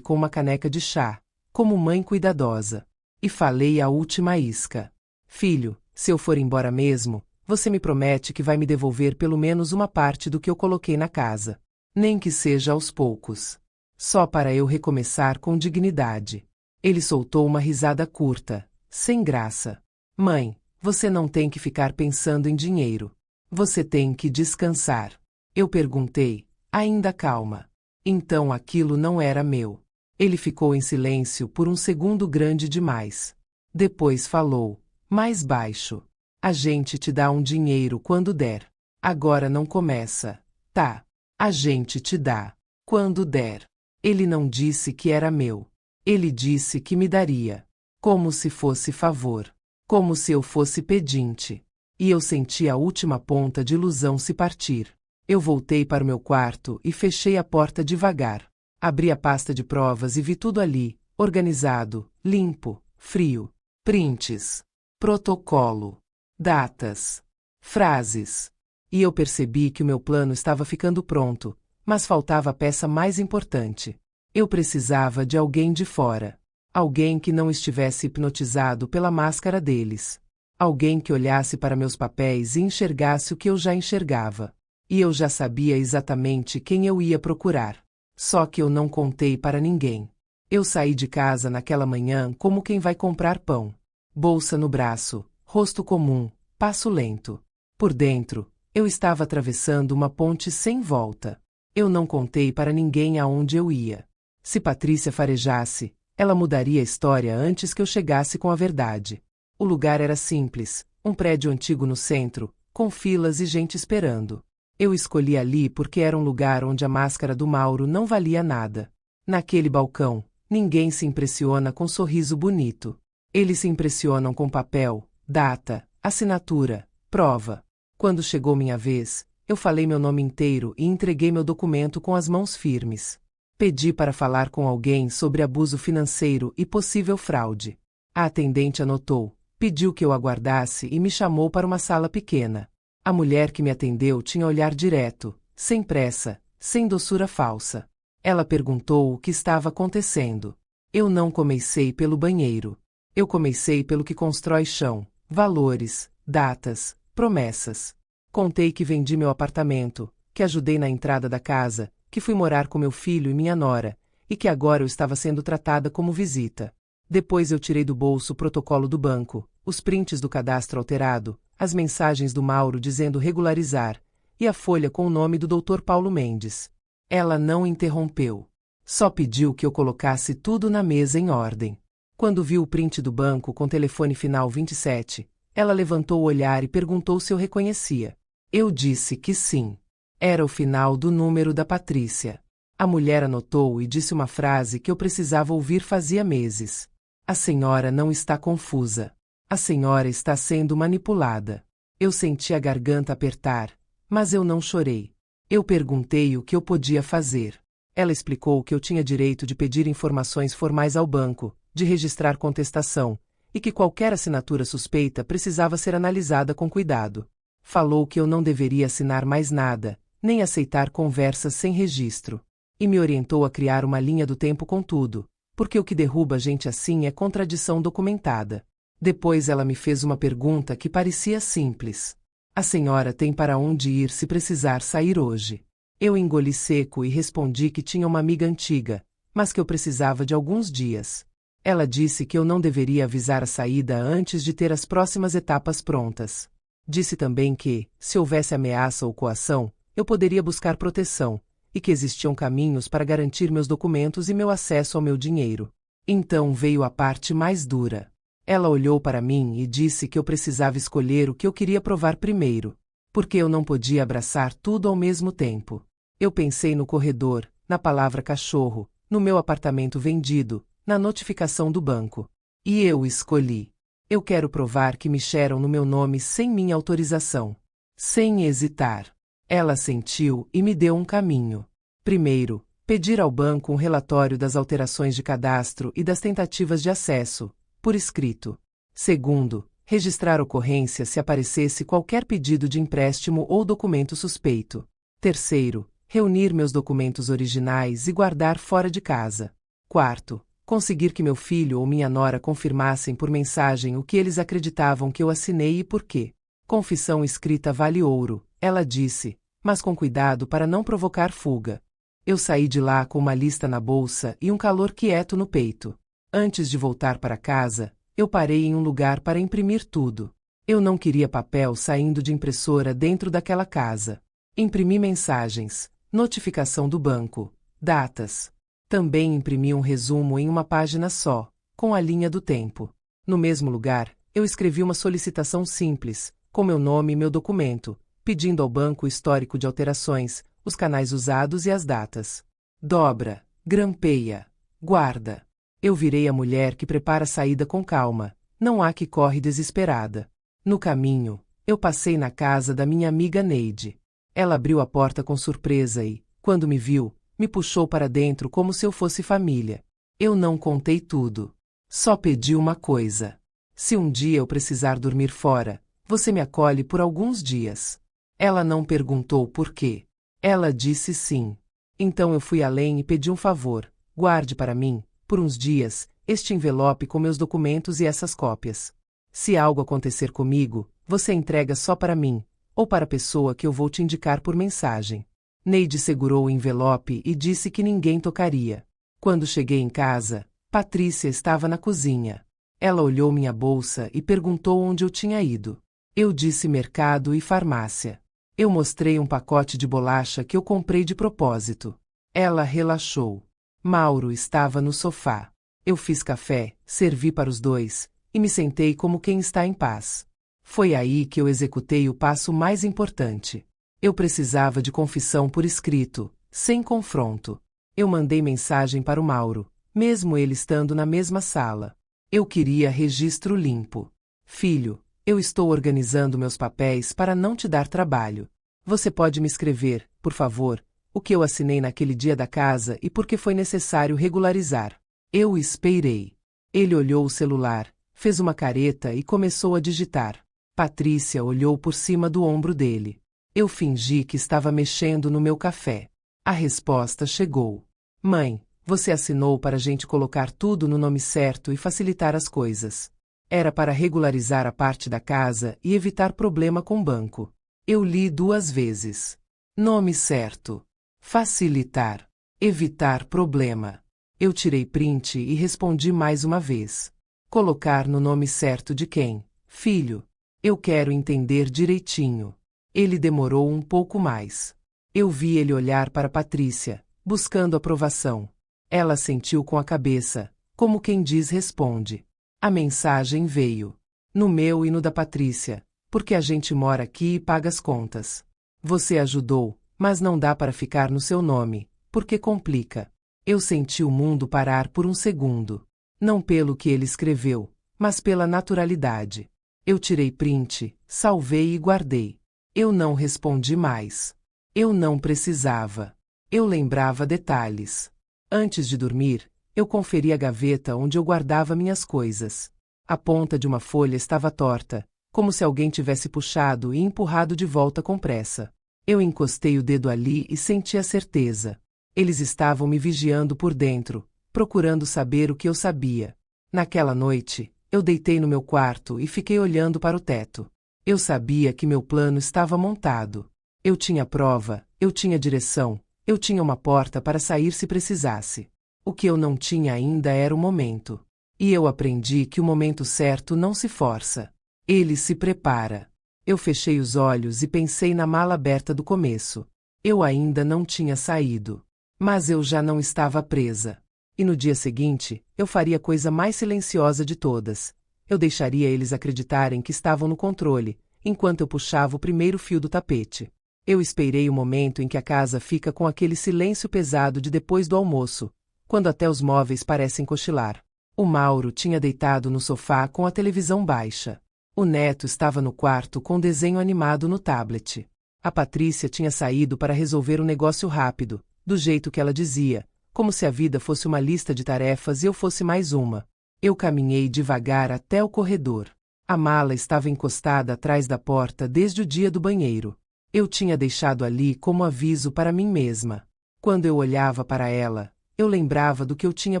com uma caneca de chá, como mãe cuidadosa. E falei a última isca. Filho, se eu for embora mesmo, você me promete que vai me devolver pelo menos uma parte do que eu coloquei na casa. Nem que seja aos poucos. Só para eu recomeçar com dignidade. Ele soltou uma risada curta, sem graça. Mãe, você não tem que ficar pensando em dinheiro. Você tem que descansar. Eu perguntei, ainda calma. Então aquilo não era meu. Ele ficou em silêncio por um segundo grande demais. Depois falou, mais baixo. A gente te dá um dinheiro quando der. Agora não começa, tá? A gente te dá, quando der. Ele não disse que era meu. Ele disse que me daria. Como se fosse favor. Como se eu fosse pedinte. E eu senti a última ponta de ilusão se partir. Eu voltei para o meu quarto e fechei a porta devagar. Abri a pasta de provas e vi tudo ali, organizado, limpo, frio. Prints. Protocolo. Datas. Frases. E eu percebi que o meu plano estava ficando pronto, mas faltava a peça mais importante. Eu precisava de alguém de fora. Alguém que não estivesse hipnotizado pela máscara deles. Alguém que olhasse para meus papéis e enxergasse o que eu já enxergava. E eu já sabia exatamente quem eu ia procurar. Só que eu não contei para ninguém. Eu saí de casa naquela manhã como quem vai comprar pão. Bolsa no braço, rosto comum, passo lento. Por dentro, eu estava atravessando uma ponte sem volta. Eu não contei para ninguém aonde eu ia. Se Patrícia farejasse, ela mudaria a história antes que eu chegasse com a verdade. O lugar era simples, um prédio antigo no centro, com filas e gente esperando. Eu escolhi ali porque era um lugar onde a máscara do Mauro não valia nada. Naquele balcão, ninguém se impressiona com sorriso bonito. Eles se impressionam com papel, data, assinatura, prova. Quando chegou minha vez, eu falei meu nome inteiro e entreguei meu documento com as mãos firmes. Pedi para falar com alguém sobre abuso financeiro e possível fraude. A atendente anotou, pediu que eu aguardasse e me chamou para uma sala pequena. A mulher que me atendeu tinha olhar direto, sem pressa, sem doçura falsa. Ela perguntou o que estava acontecendo. Eu não comecei pelo banheiro. Eu comecei pelo que constrói chão, valores, datas, promessas. Contei que vendi meu apartamento, que ajudei na entrada da casa, que fui morar com meu filho e minha nora, e que agora eu estava sendo tratada como visita. Depois eu tirei do bolso o protocolo do banco, os prints do cadastro alterado, as mensagens do Mauro dizendo regularizar, e a folha com o nome do Dr. Paulo Mendes. Ela não interrompeu. Só pediu que eu colocasse tudo na mesa em ordem. Quando viu o print do banco com telefone final 27, ela levantou o olhar e perguntou se eu reconhecia. Eu disse que sim. Era o final do número da Patrícia. A mulher anotou e disse uma frase que eu precisava ouvir fazia meses. A senhora não está confusa. A senhora está sendo manipulada. Eu senti a garganta apertar, mas eu não chorei. Eu perguntei o que eu podia fazer. Ela explicou que eu tinha direito de pedir informações formais ao banco, de registrar contestação, e que qualquer assinatura suspeita precisava ser analisada com cuidado. Falou que eu não deveria assinar mais nada, nem aceitar conversas sem registro. E me orientou a criar uma linha do tempo com tudo, porque o que derruba gente assim é contradição documentada. Depois ela me fez uma pergunta que parecia simples. A senhora tem para onde ir se precisar sair hoje? Eu engoli seco e respondi que tinha uma amiga antiga, mas que eu precisava de alguns dias. Ela disse que eu não deveria avisar a saída antes de ter as próximas etapas prontas. Disse também que, se houvesse ameaça ou coação, eu poderia buscar proteção, e que existiam caminhos para garantir meus documentos e meu acesso ao meu dinheiro. Então veio a parte mais dura. Ela olhou para mim e disse que eu precisava escolher o que eu queria provar primeiro. Porque eu não podia abraçar tudo ao mesmo tempo. Eu pensei no corredor, na palavra cachorro, no meu apartamento vendido, na notificação do banco. E eu escolhi. Eu quero provar que mexeram no meu nome sem minha autorização. Sem hesitar. Ela sentiu e me deu um caminho. Primeiro, pedir ao banco um relatório das alterações de cadastro e das tentativas de acesso, por escrito. Segundo, registrar ocorrência se aparecesse qualquer pedido de empréstimo ou documento suspeito. Terceiro, reunir meus documentos originais e guardar fora de casa. Quarto, conseguir que meu filho ou minha nora confirmassem por mensagem o que eles acreditavam que eu assinei e por quê. Confissão escrita vale ouro, ela disse, mas com cuidado para não provocar fuga. Eu saí de lá com uma lista na bolsa e um calor quieto no peito. Antes de voltar para casa, eu parei em um lugar para imprimir tudo. Eu não queria papel saindo de impressora dentro daquela casa. Imprimi mensagens, notificação do banco, datas. Também imprimi um resumo em uma página só, com a linha do tempo. No mesmo lugar, eu escrevi uma solicitação simples, com meu nome e meu documento, pedindo ao banco o histórico de alterações, os canais usados e as datas. Dobra, grampeia, guarda. Eu virei a mulher que prepara a saída com calma, não há que corre desesperada. No caminho, eu passei na casa da minha amiga Neide. Ela abriu a porta com surpresa e, quando me viu, me puxou para dentro como se eu fosse família. Eu não contei tudo. Só pedi uma coisa. Se um dia eu precisar dormir fora, você me acolhe por alguns dias. Ela não perguntou por quê. Ela disse sim. Então eu fui além e pedi um favor. Guarde para mim, por uns dias, este envelope com meus documentos e essas cópias. Se algo acontecer comigo, você entrega só para mim, ou para a pessoa que eu vou te indicar por mensagem. Neide segurou o envelope e disse que ninguém tocaria. Quando cheguei em casa, Patrícia estava na cozinha. Ela olhou minha bolsa e perguntou onde eu tinha ido. Eu disse mercado e farmácia. Eu mostrei um pacote de bolacha que eu comprei de propósito. Ela relaxou. Mauro estava no sofá. Eu fiz café, servi para os dois, e me sentei como quem está em paz. Foi aí que eu executei o passo mais importante. Eu precisava de confissão por escrito, sem confronto. Eu mandei mensagem para o Mauro, mesmo ele estando na mesma sala. Eu queria registro limpo. Filho, eu estou organizando meus papéis para não te dar trabalho. Você pode me escrever, por favor, o que eu assinei naquele dia da casa e por que foi necessário regularizar. Eu esperei. Ele olhou o celular, fez uma careta e começou a digitar. Patrícia olhou por cima do ombro dele. Eu fingi que estava mexendo no meu café. A resposta chegou. Mãe, você assinou para a gente colocar tudo no nome certo e facilitar as coisas. Era para regularizar a parte da casa e evitar problema com o banco. Eu li 2 vezes. Nome certo. Facilitar. Evitar problema. Eu tirei print e respondi mais uma vez. Colocar no nome certo de quem? Filho. Eu quero entender direitinho. Ele demorou um pouco mais. Eu vi ele olhar para Patrícia, buscando aprovação. Ela sentiu com a cabeça, como quem diz responde. A mensagem veio. No meu e no da Patrícia, porque a gente mora aqui e paga as contas. Você ajudou, mas não dá para ficar no seu nome, porque complica. Eu senti o mundo parar por um segundo. Não pelo que ele escreveu, mas pela naturalidade. Eu tirei print, salvei e guardei. Eu não respondi mais. Eu não precisava. Eu lembrava detalhes. Antes de dormir, eu conferi a gaveta onde eu guardava minhas coisas. A ponta de uma folha estava torta, como se alguém tivesse puxado e empurrado de volta com pressa. Eu encostei o dedo ali e senti a certeza. Eles estavam me vigiando por dentro, procurando saber o que eu sabia. Naquela noite, eu deitei no meu quarto e fiquei olhando para o teto. Eu sabia que meu plano estava montado. Eu tinha prova, eu tinha direção, eu tinha uma porta para sair se precisasse. O que eu não tinha ainda era o momento. E eu aprendi que o momento certo não se força. Ele se prepara. Eu fechei os olhos e pensei na mala aberta do começo. Eu ainda não tinha saído. Mas eu já não estava presa. E no dia seguinte, eu faria a coisa mais silenciosa de todas. Eu deixaria eles acreditarem que estavam no controle, enquanto eu puxava o primeiro fio do tapete. Eu esperei o momento em que a casa fica com aquele silêncio pesado de depois do almoço, quando até os móveis parecem cochilar. O Mauro tinha deitado no sofá com a televisão baixa. O neto estava no quarto com desenho animado no tablet. A Patrícia tinha saído para resolver um negócio rápido, do jeito que ela dizia, como se a vida fosse uma lista de tarefas e eu fosse mais uma. Eu caminhei devagar até o corredor. A mala estava encostada atrás da porta desde o dia do banheiro. Eu tinha deixado ali como aviso para mim mesma. Quando eu olhava para ela, eu lembrava do que eu tinha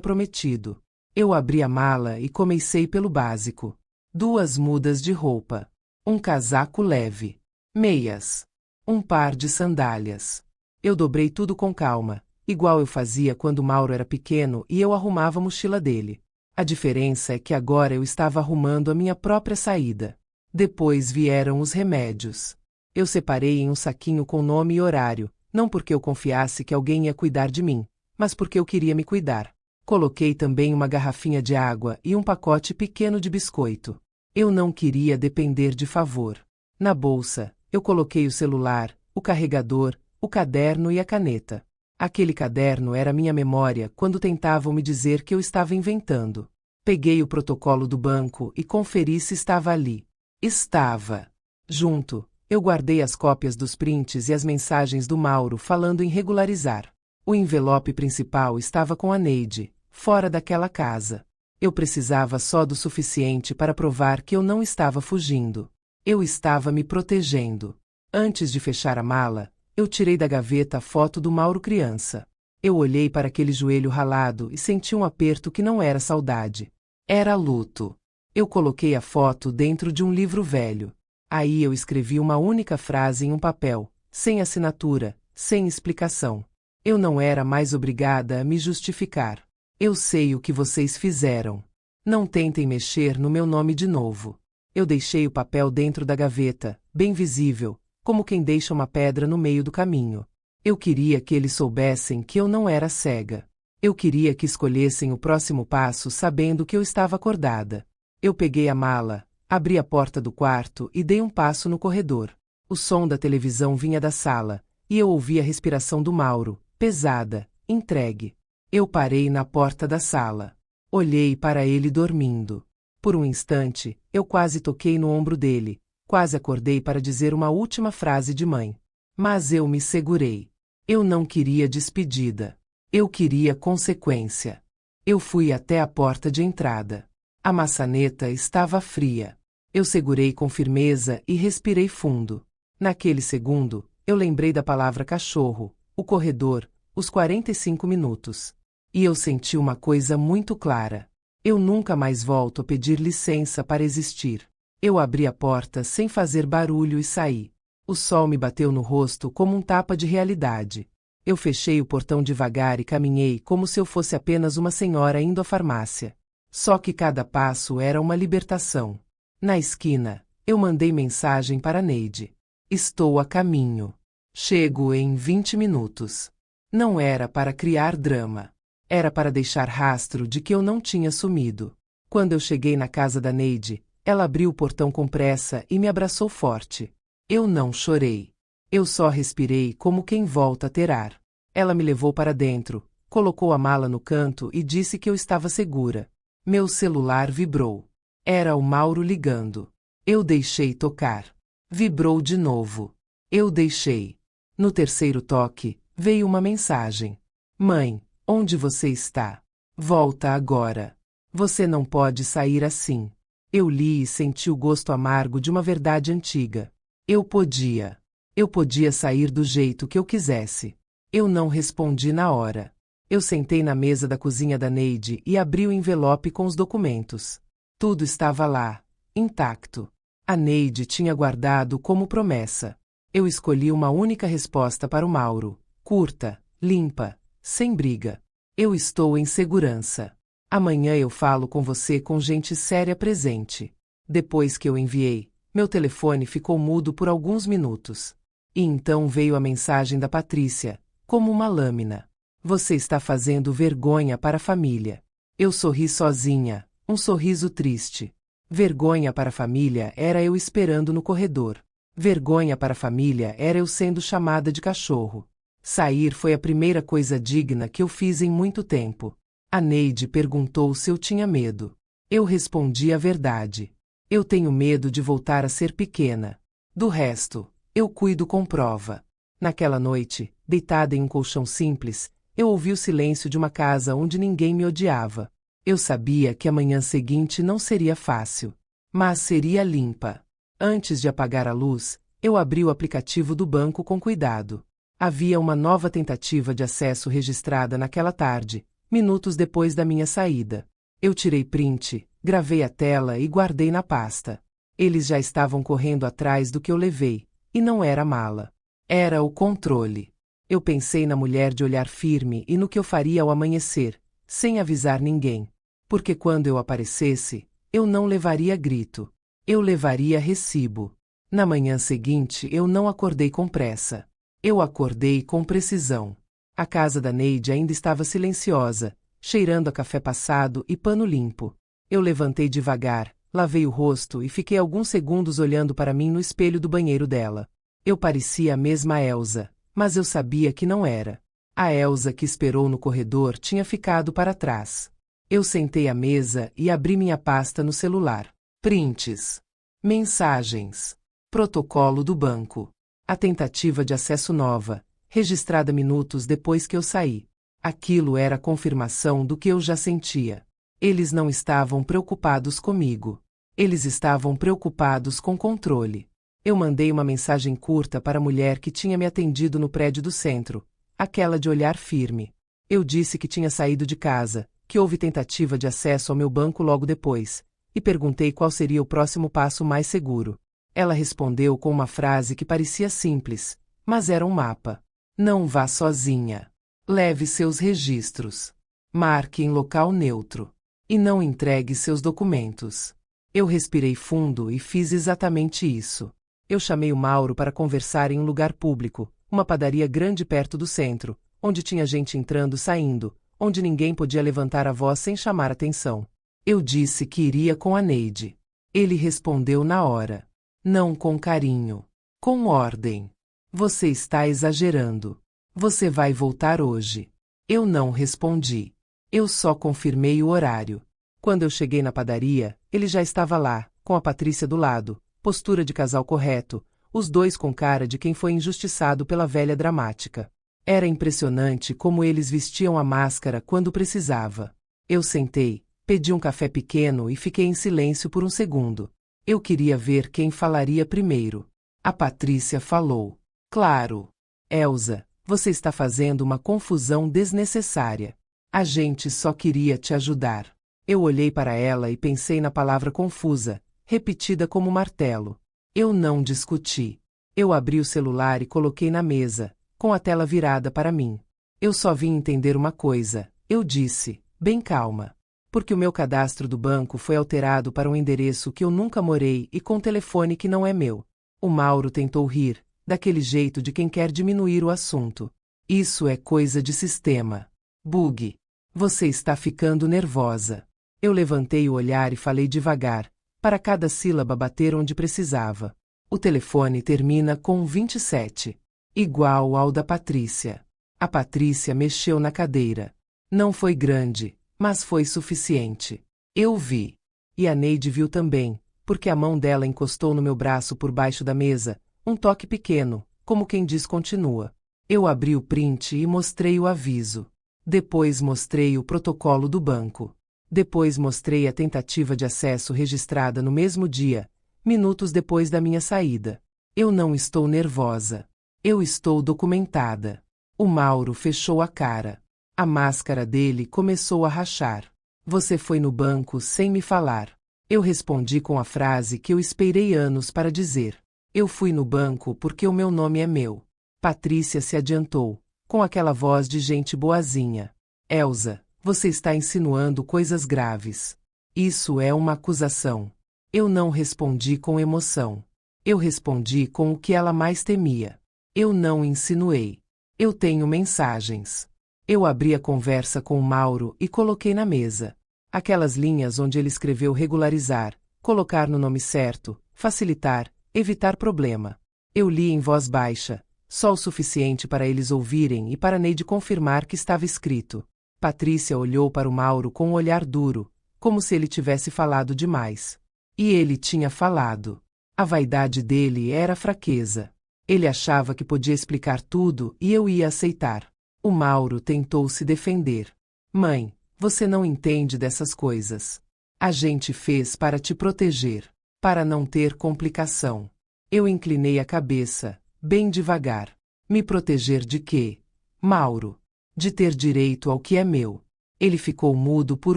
prometido. Eu abri a mala e comecei pelo básico. 2 mudas de roupa. Um casaco leve. Meias. Um par de sandálias. Eu dobrei tudo com calma, igual eu fazia quando Mauro era pequeno e eu arrumava a mochila dele. A diferença é que agora eu estava arrumando a minha própria saída. Depois vieram os remédios. Eu separei em um saquinho com nome e horário, não porque eu confiasse que alguém ia cuidar de mim, mas porque eu queria me cuidar. Coloquei também uma garrafinha de água e um pacote pequeno de biscoito. Eu não queria depender de favor. Na bolsa, eu coloquei o celular, o carregador, o caderno e a caneta. Aquele caderno era minha memória quando tentavam me dizer que eu estava inventando. Peguei o protocolo do banco e conferi se estava ali. Estava. Junto, eu guardei as cópias dos prints e as mensagens do Mauro falando em regularizar. O envelope principal estava com a Neide, fora daquela casa. Eu precisava só do suficiente para provar que eu não estava fugindo. Eu estava me protegendo. Antes de fechar a mala, eu tirei da gaveta a foto do Mauro criança. Eu olhei para aquele joelho ralado e senti um aperto que não era saudade. Era luto. Eu coloquei a foto dentro de um livro velho. Aí eu escrevi uma única frase em um papel, sem assinatura, sem explicação. Eu não era mais obrigada a me justificar. Eu sei o que vocês fizeram. Não tentem mexer no meu nome de novo. Eu deixei o papel dentro da gaveta, bem visível, como quem deixa uma pedra no meio do caminho. Eu queria que eles soubessem que eu não era cega. Eu queria que escolhessem o próximo passo sabendo que eu estava acordada. Eu peguei a mala, abri a porta do quarto e dei um passo no corredor. O som da televisão vinha da sala, e eu ouvi a respiração do Mauro, pesada, entregue. Eu parei na porta da sala. Olhei para ele dormindo. Por um instante, eu quase toquei no ombro dele, quase acordei para dizer uma última frase de mãe. Mas eu me segurei. Eu não queria despedida. Eu queria consequência. Eu fui até a porta de entrada. A maçaneta estava fria. Eu segurei com firmeza e respirei fundo. Naquele segundo, eu lembrei da palavra cachorro, o corredor, os 45 minutos. E eu senti uma coisa muito clara. Eu nunca mais volto a pedir licença para existir. Eu abri a porta sem fazer barulho e saí. O sol me bateu no rosto como um tapa de realidade. Eu fechei o portão devagar e caminhei como se eu fosse apenas uma senhora indo à farmácia. Só que cada passo era uma libertação. Na esquina, eu mandei mensagem para Neide. Estou a caminho. Chego em 20 minutos. Não era para criar drama. Era para deixar rastro de que eu não tinha sumido. Quando eu cheguei na casa da Neide, ela abriu o portão com pressa e me abraçou forte. Eu não chorei. Eu só respirei como quem volta a ter ar. Ela me levou para dentro, colocou a mala no canto e disse que eu estava segura. Meu celular vibrou. Era o Mauro ligando. Eu deixei tocar. Vibrou de novo. Eu deixei. No terceiro toque, veio uma mensagem. Mãe, onde você está? Volta agora. Você não pode sair assim. Eu li e senti o gosto amargo de uma verdade antiga. Eu podia. Eu podia sair do jeito que eu quisesse. Eu não respondi na hora. Eu sentei na mesa da cozinha da Neide e abri o envelope com os documentos. Tudo estava lá, intacto. A Neide tinha guardado como promessa. Eu escolhi uma única resposta para o Mauro, curta, limpa, sem briga. Eu estou em segurança. Amanhã eu falo com você com gente séria presente. Depois que eu enviei, meu telefone ficou mudo por alguns minutos. E então veio a mensagem da Patrícia, como uma lâmina. Você está fazendo vergonha para a família. Eu sorri sozinha, um sorriso triste. Vergonha para a família era eu esperando no corredor. Vergonha para a família era eu sendo chamada de cachorro. Sair foi a primeira coisa digna que eu fiz em muito tempo. A Neide perguntou se eu tinha medo. Eu respondi a verdade. Eu tenho medo de voltar a ser pequena. Do resto, eu cuido com prova. Naquela noite, deitada em um colchão simples, eu ouvi o silêncio de uma casa onde ninguém me odiava. Eu sabia que a manhã seguinte não seria fácil, mas seria limpa. Antes de apagar a luz, eu abri o aplicativo do banco com cuidado. Havia uma nova tentativa de acesso registrada naquela tarde, minutos depois da minha saída. Eu tirei print, gravei a tela e guardei na pasta. Eles já estavam correndo atrás do que eu levei, e não era mala. Era o controle. Eu pensei na mulher de olhar firme e no que eu faria ao amanhecer, sem avisar ninguém. Porque quando eu aparecesse, eu não levaria grito. Eu levaria recibo. Na manhã seguinte eu não acordei com pressa. Eu acordei com precisão. A casa da Neide ainda estava silenciosa, cheirando a café passado e pano limpo. Eu levantei devagar, lavei o rosto e fiquei alguns segundos olhando para mim no espelho do banheiro dela. Eu parecia a mesma Elsa, mas eu sabia que não era. A Elsa que esperou no corredor tinha ficado para trás. Eu sentei à mesa e abri minha pasta no celular. Prints. Mensagens. Protocolo do banco. A tentativa de acesso nova, registrada minutos depois que eu saí. Aquilo era confirmação do que eu já sentia. Eles não estavam preocupados comigo. Eles estavam preocupados com controle. Eu mandei uma mensagem curta para a mulher que tinha me atendido no prédio do centro, aquela de olhar firme. Eu disse que tinha saído de casa, que houve tentativa de acesso ao meu banco logo depois, e perguntei qual seria o próximo passo mais seguro. Ela respondeu com uma frase que parecia simples, mas era um mapa. Não vá sozinha. Leve seus registros. Marque em local neutro. E não entregue seus documentos. Eu respirei fundo e fiz exatamente isso. Eu chamei o Mauro para conversar em um lugar público, uma padaria grande perto do centro, onde tinha gente entrando e saindo, onde ninguém podia levantar a voz sem chamar atenção. Eu disse que iria com a Neide. Ele respondeu na hora. Não com carinho. Com ordem. Você está exagerando. Você vai voltar hoje. Eu não respondi. Eu só confirmei o horário. Quando eu cheguei na padaria, ele já estava lá, com a Patrícia do lado, postura de casal correto, os dois com cara de quem foi injustiçado pela velha dramática. Era impressionante como eles vestiam a máscara quando precisava. Eu sentei, pedi um café pequeno e fiquei em silêncio por um segundo. Eu queria ver quem falaria primeiro. A Patrícia falou. Claro. Elsa, você está fazendo uma confusão desnecessária. A gente só queria te ajudar. Eu olhei para ela e pensei na palavra confusa, repetida como martelo. Eu não discuti. Eu abri o celular e coloquei na mesa, com a tela virada para mim. Eu só vim entender uma coisa, eu disse, bem calma. Porque o meu cadastro do banco foi alterado para um endereço que eu nunca morei e com telefone que não é meu. O Mauro tentou rir, daquele jeito de quem quer diminuir o assunto. Isso é coisa de sistema. Bug. Você está ficando nervosa. Eu levantei o olhar e falei devagar, para cada sílaba bater onde precisava. O telefone termina com 27. Igual ao da Patrícia. A Patrícia mexeu na cadeira. Não foi grande, mas foi suficiente. Eu vi. E a Neide viu também, porque a mão dela encostou no meu braço por baixo da mesa, um toque pequeno, como quem diz continua. Eu abri o print e mostrei o aviso. Depois mostrei o protocolo do banco. Depois mostrei a tentativa de acesso registrada no mesmo dia, minutos depois da minha saída. Eu não estou nervosa. Eu estou documentada. O Mauro fechou a cara. A máscara dele começou a rachar. Você foi no banco sem me falar. Eu respondi com a frase que eu esperei anos para dizer. Eu fui no banco porque o meu nome é meu. Patrícia se adiantou, com aquela voz de gente boazinha. Elsa, você está insinuando coisas graves. Isso é uma acusação. Eu não respondi com emoção. Eu respondi com o que ela mais temia. Eu não insinuei. Eu tenho mensagens. Eu abri a conversa com o Mauro e coloquei na mesa. Aquelas linhas onde ele escreveu regularizar, Colocar no nome certo, facilitar, evitar problema. Eu li em voz baixa, só o suficiente para eles ouvirem e para Neide confirmar que estava escrito. Patrícia olhou para o Mauro com um olhar duro, como se ele tivesse falado demais. E ele tinha falado. A vaidade dele era fraqueza. Ele achava que podia explicar tudo e eu ia aceitar. O Mauro tentou se defender. Mãe, você não entende dessas coisas. A gente fez para te proteger, para não ter complicação. Eu inclinei a cabeça, bem devagar. Me proteger de quê? Mauro. De ter direito ao que é meu. Ele ficou mudo por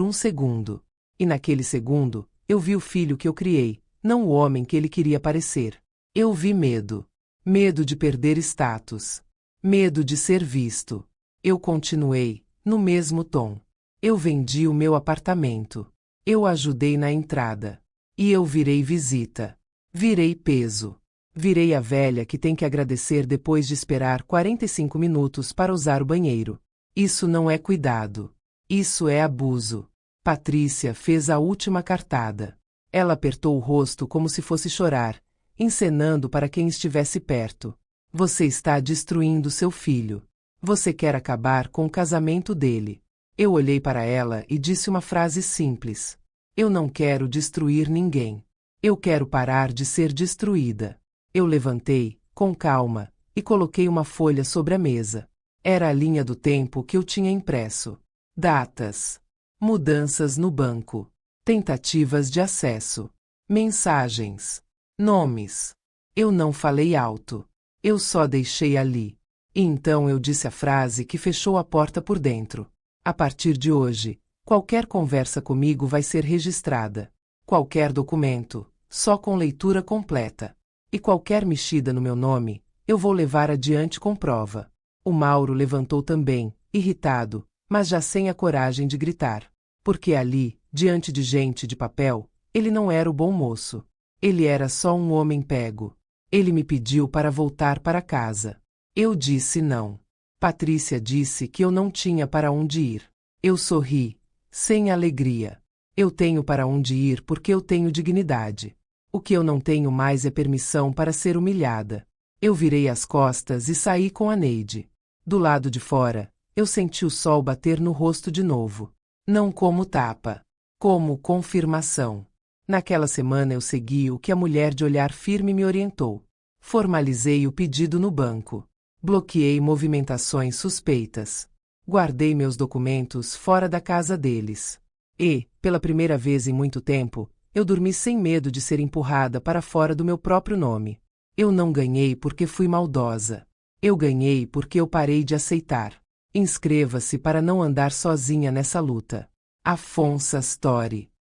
um segundo. E naquele segundo, eu vi o filho que eu criei, não o homem que ele queria parecer. Eu vi medo. Medo de perder status. Medo de ser visto. Eu continuei, no mesmo tom. Eu vendi o meu apartamento. Eu ajudei na entrada. E eu virei visita. Virei peso. Virei a velha que tem que agradecer depois de esperar 45 minutos para usar o banheiro. Isso não é cuidado. Isso é abuso. Patrícia fez a última cartada. Ela apertou o rosto como se fosse chorar, encenando para quem estivesse perto. Você está destruindo seu filho. Você quer acabar com o casamento dele. Eu olhei para ela e disse uma frase simples. Eu não quero destruir ninguém. Eu quero parar de ser destruída. Eu levantei, com calma, e coloquei uma folha sobre a mesa. Era a linha do tempo que eu tinha impresso. Datas. Mudanças no banco. Tentativas de acesso. Mensagens. Nomes. Eu não falei alto. Eu só deixei ali. E então eu disse a frase que fechou a porta por dentro. A partir de hoje, qualquer conversa comigo vai ser registrada. Qualquer documento, só com leitura completa. E qualquer mexida no meu nome, eu vou levar adiante com prova. O Mauro levantou também, irritado, mas já sem a coragem de gritar. Porque ali, diante de gente de papel, ele não era o bom moço. Ele era só um homem pego. Ele me pediu para voltar para casa. Eu disse não. Patrícia disse que eu não tinha para onde ir. Eu sorri, sem alegria. Eu tenho para onde ir porque eu tenho dignidade. O que eu não tenho mais é permissão para ser humilhada. Eu virei as costas e saí com a Neide. Do lado de fora, eu senti o sol bater no rosto de novo. Não como tapa. Como confirmação. Naquela semana eu segui o que a mulher de olhar firme me orientou. Formalizei o pedido no banco. Bloqueei movimentações suspeitas. Guardei meus documentos fora da casa deles. E, pela primeira vez em muito tempo, eu dormi sem medo de ser empurrada para fora do meu próprio nome. Eu não ganhei porque fui maldosa. Eu ganhei porque eu parei de aceitar. Inscreva-se para não andar sozinha nessa luta. Afonso Astori.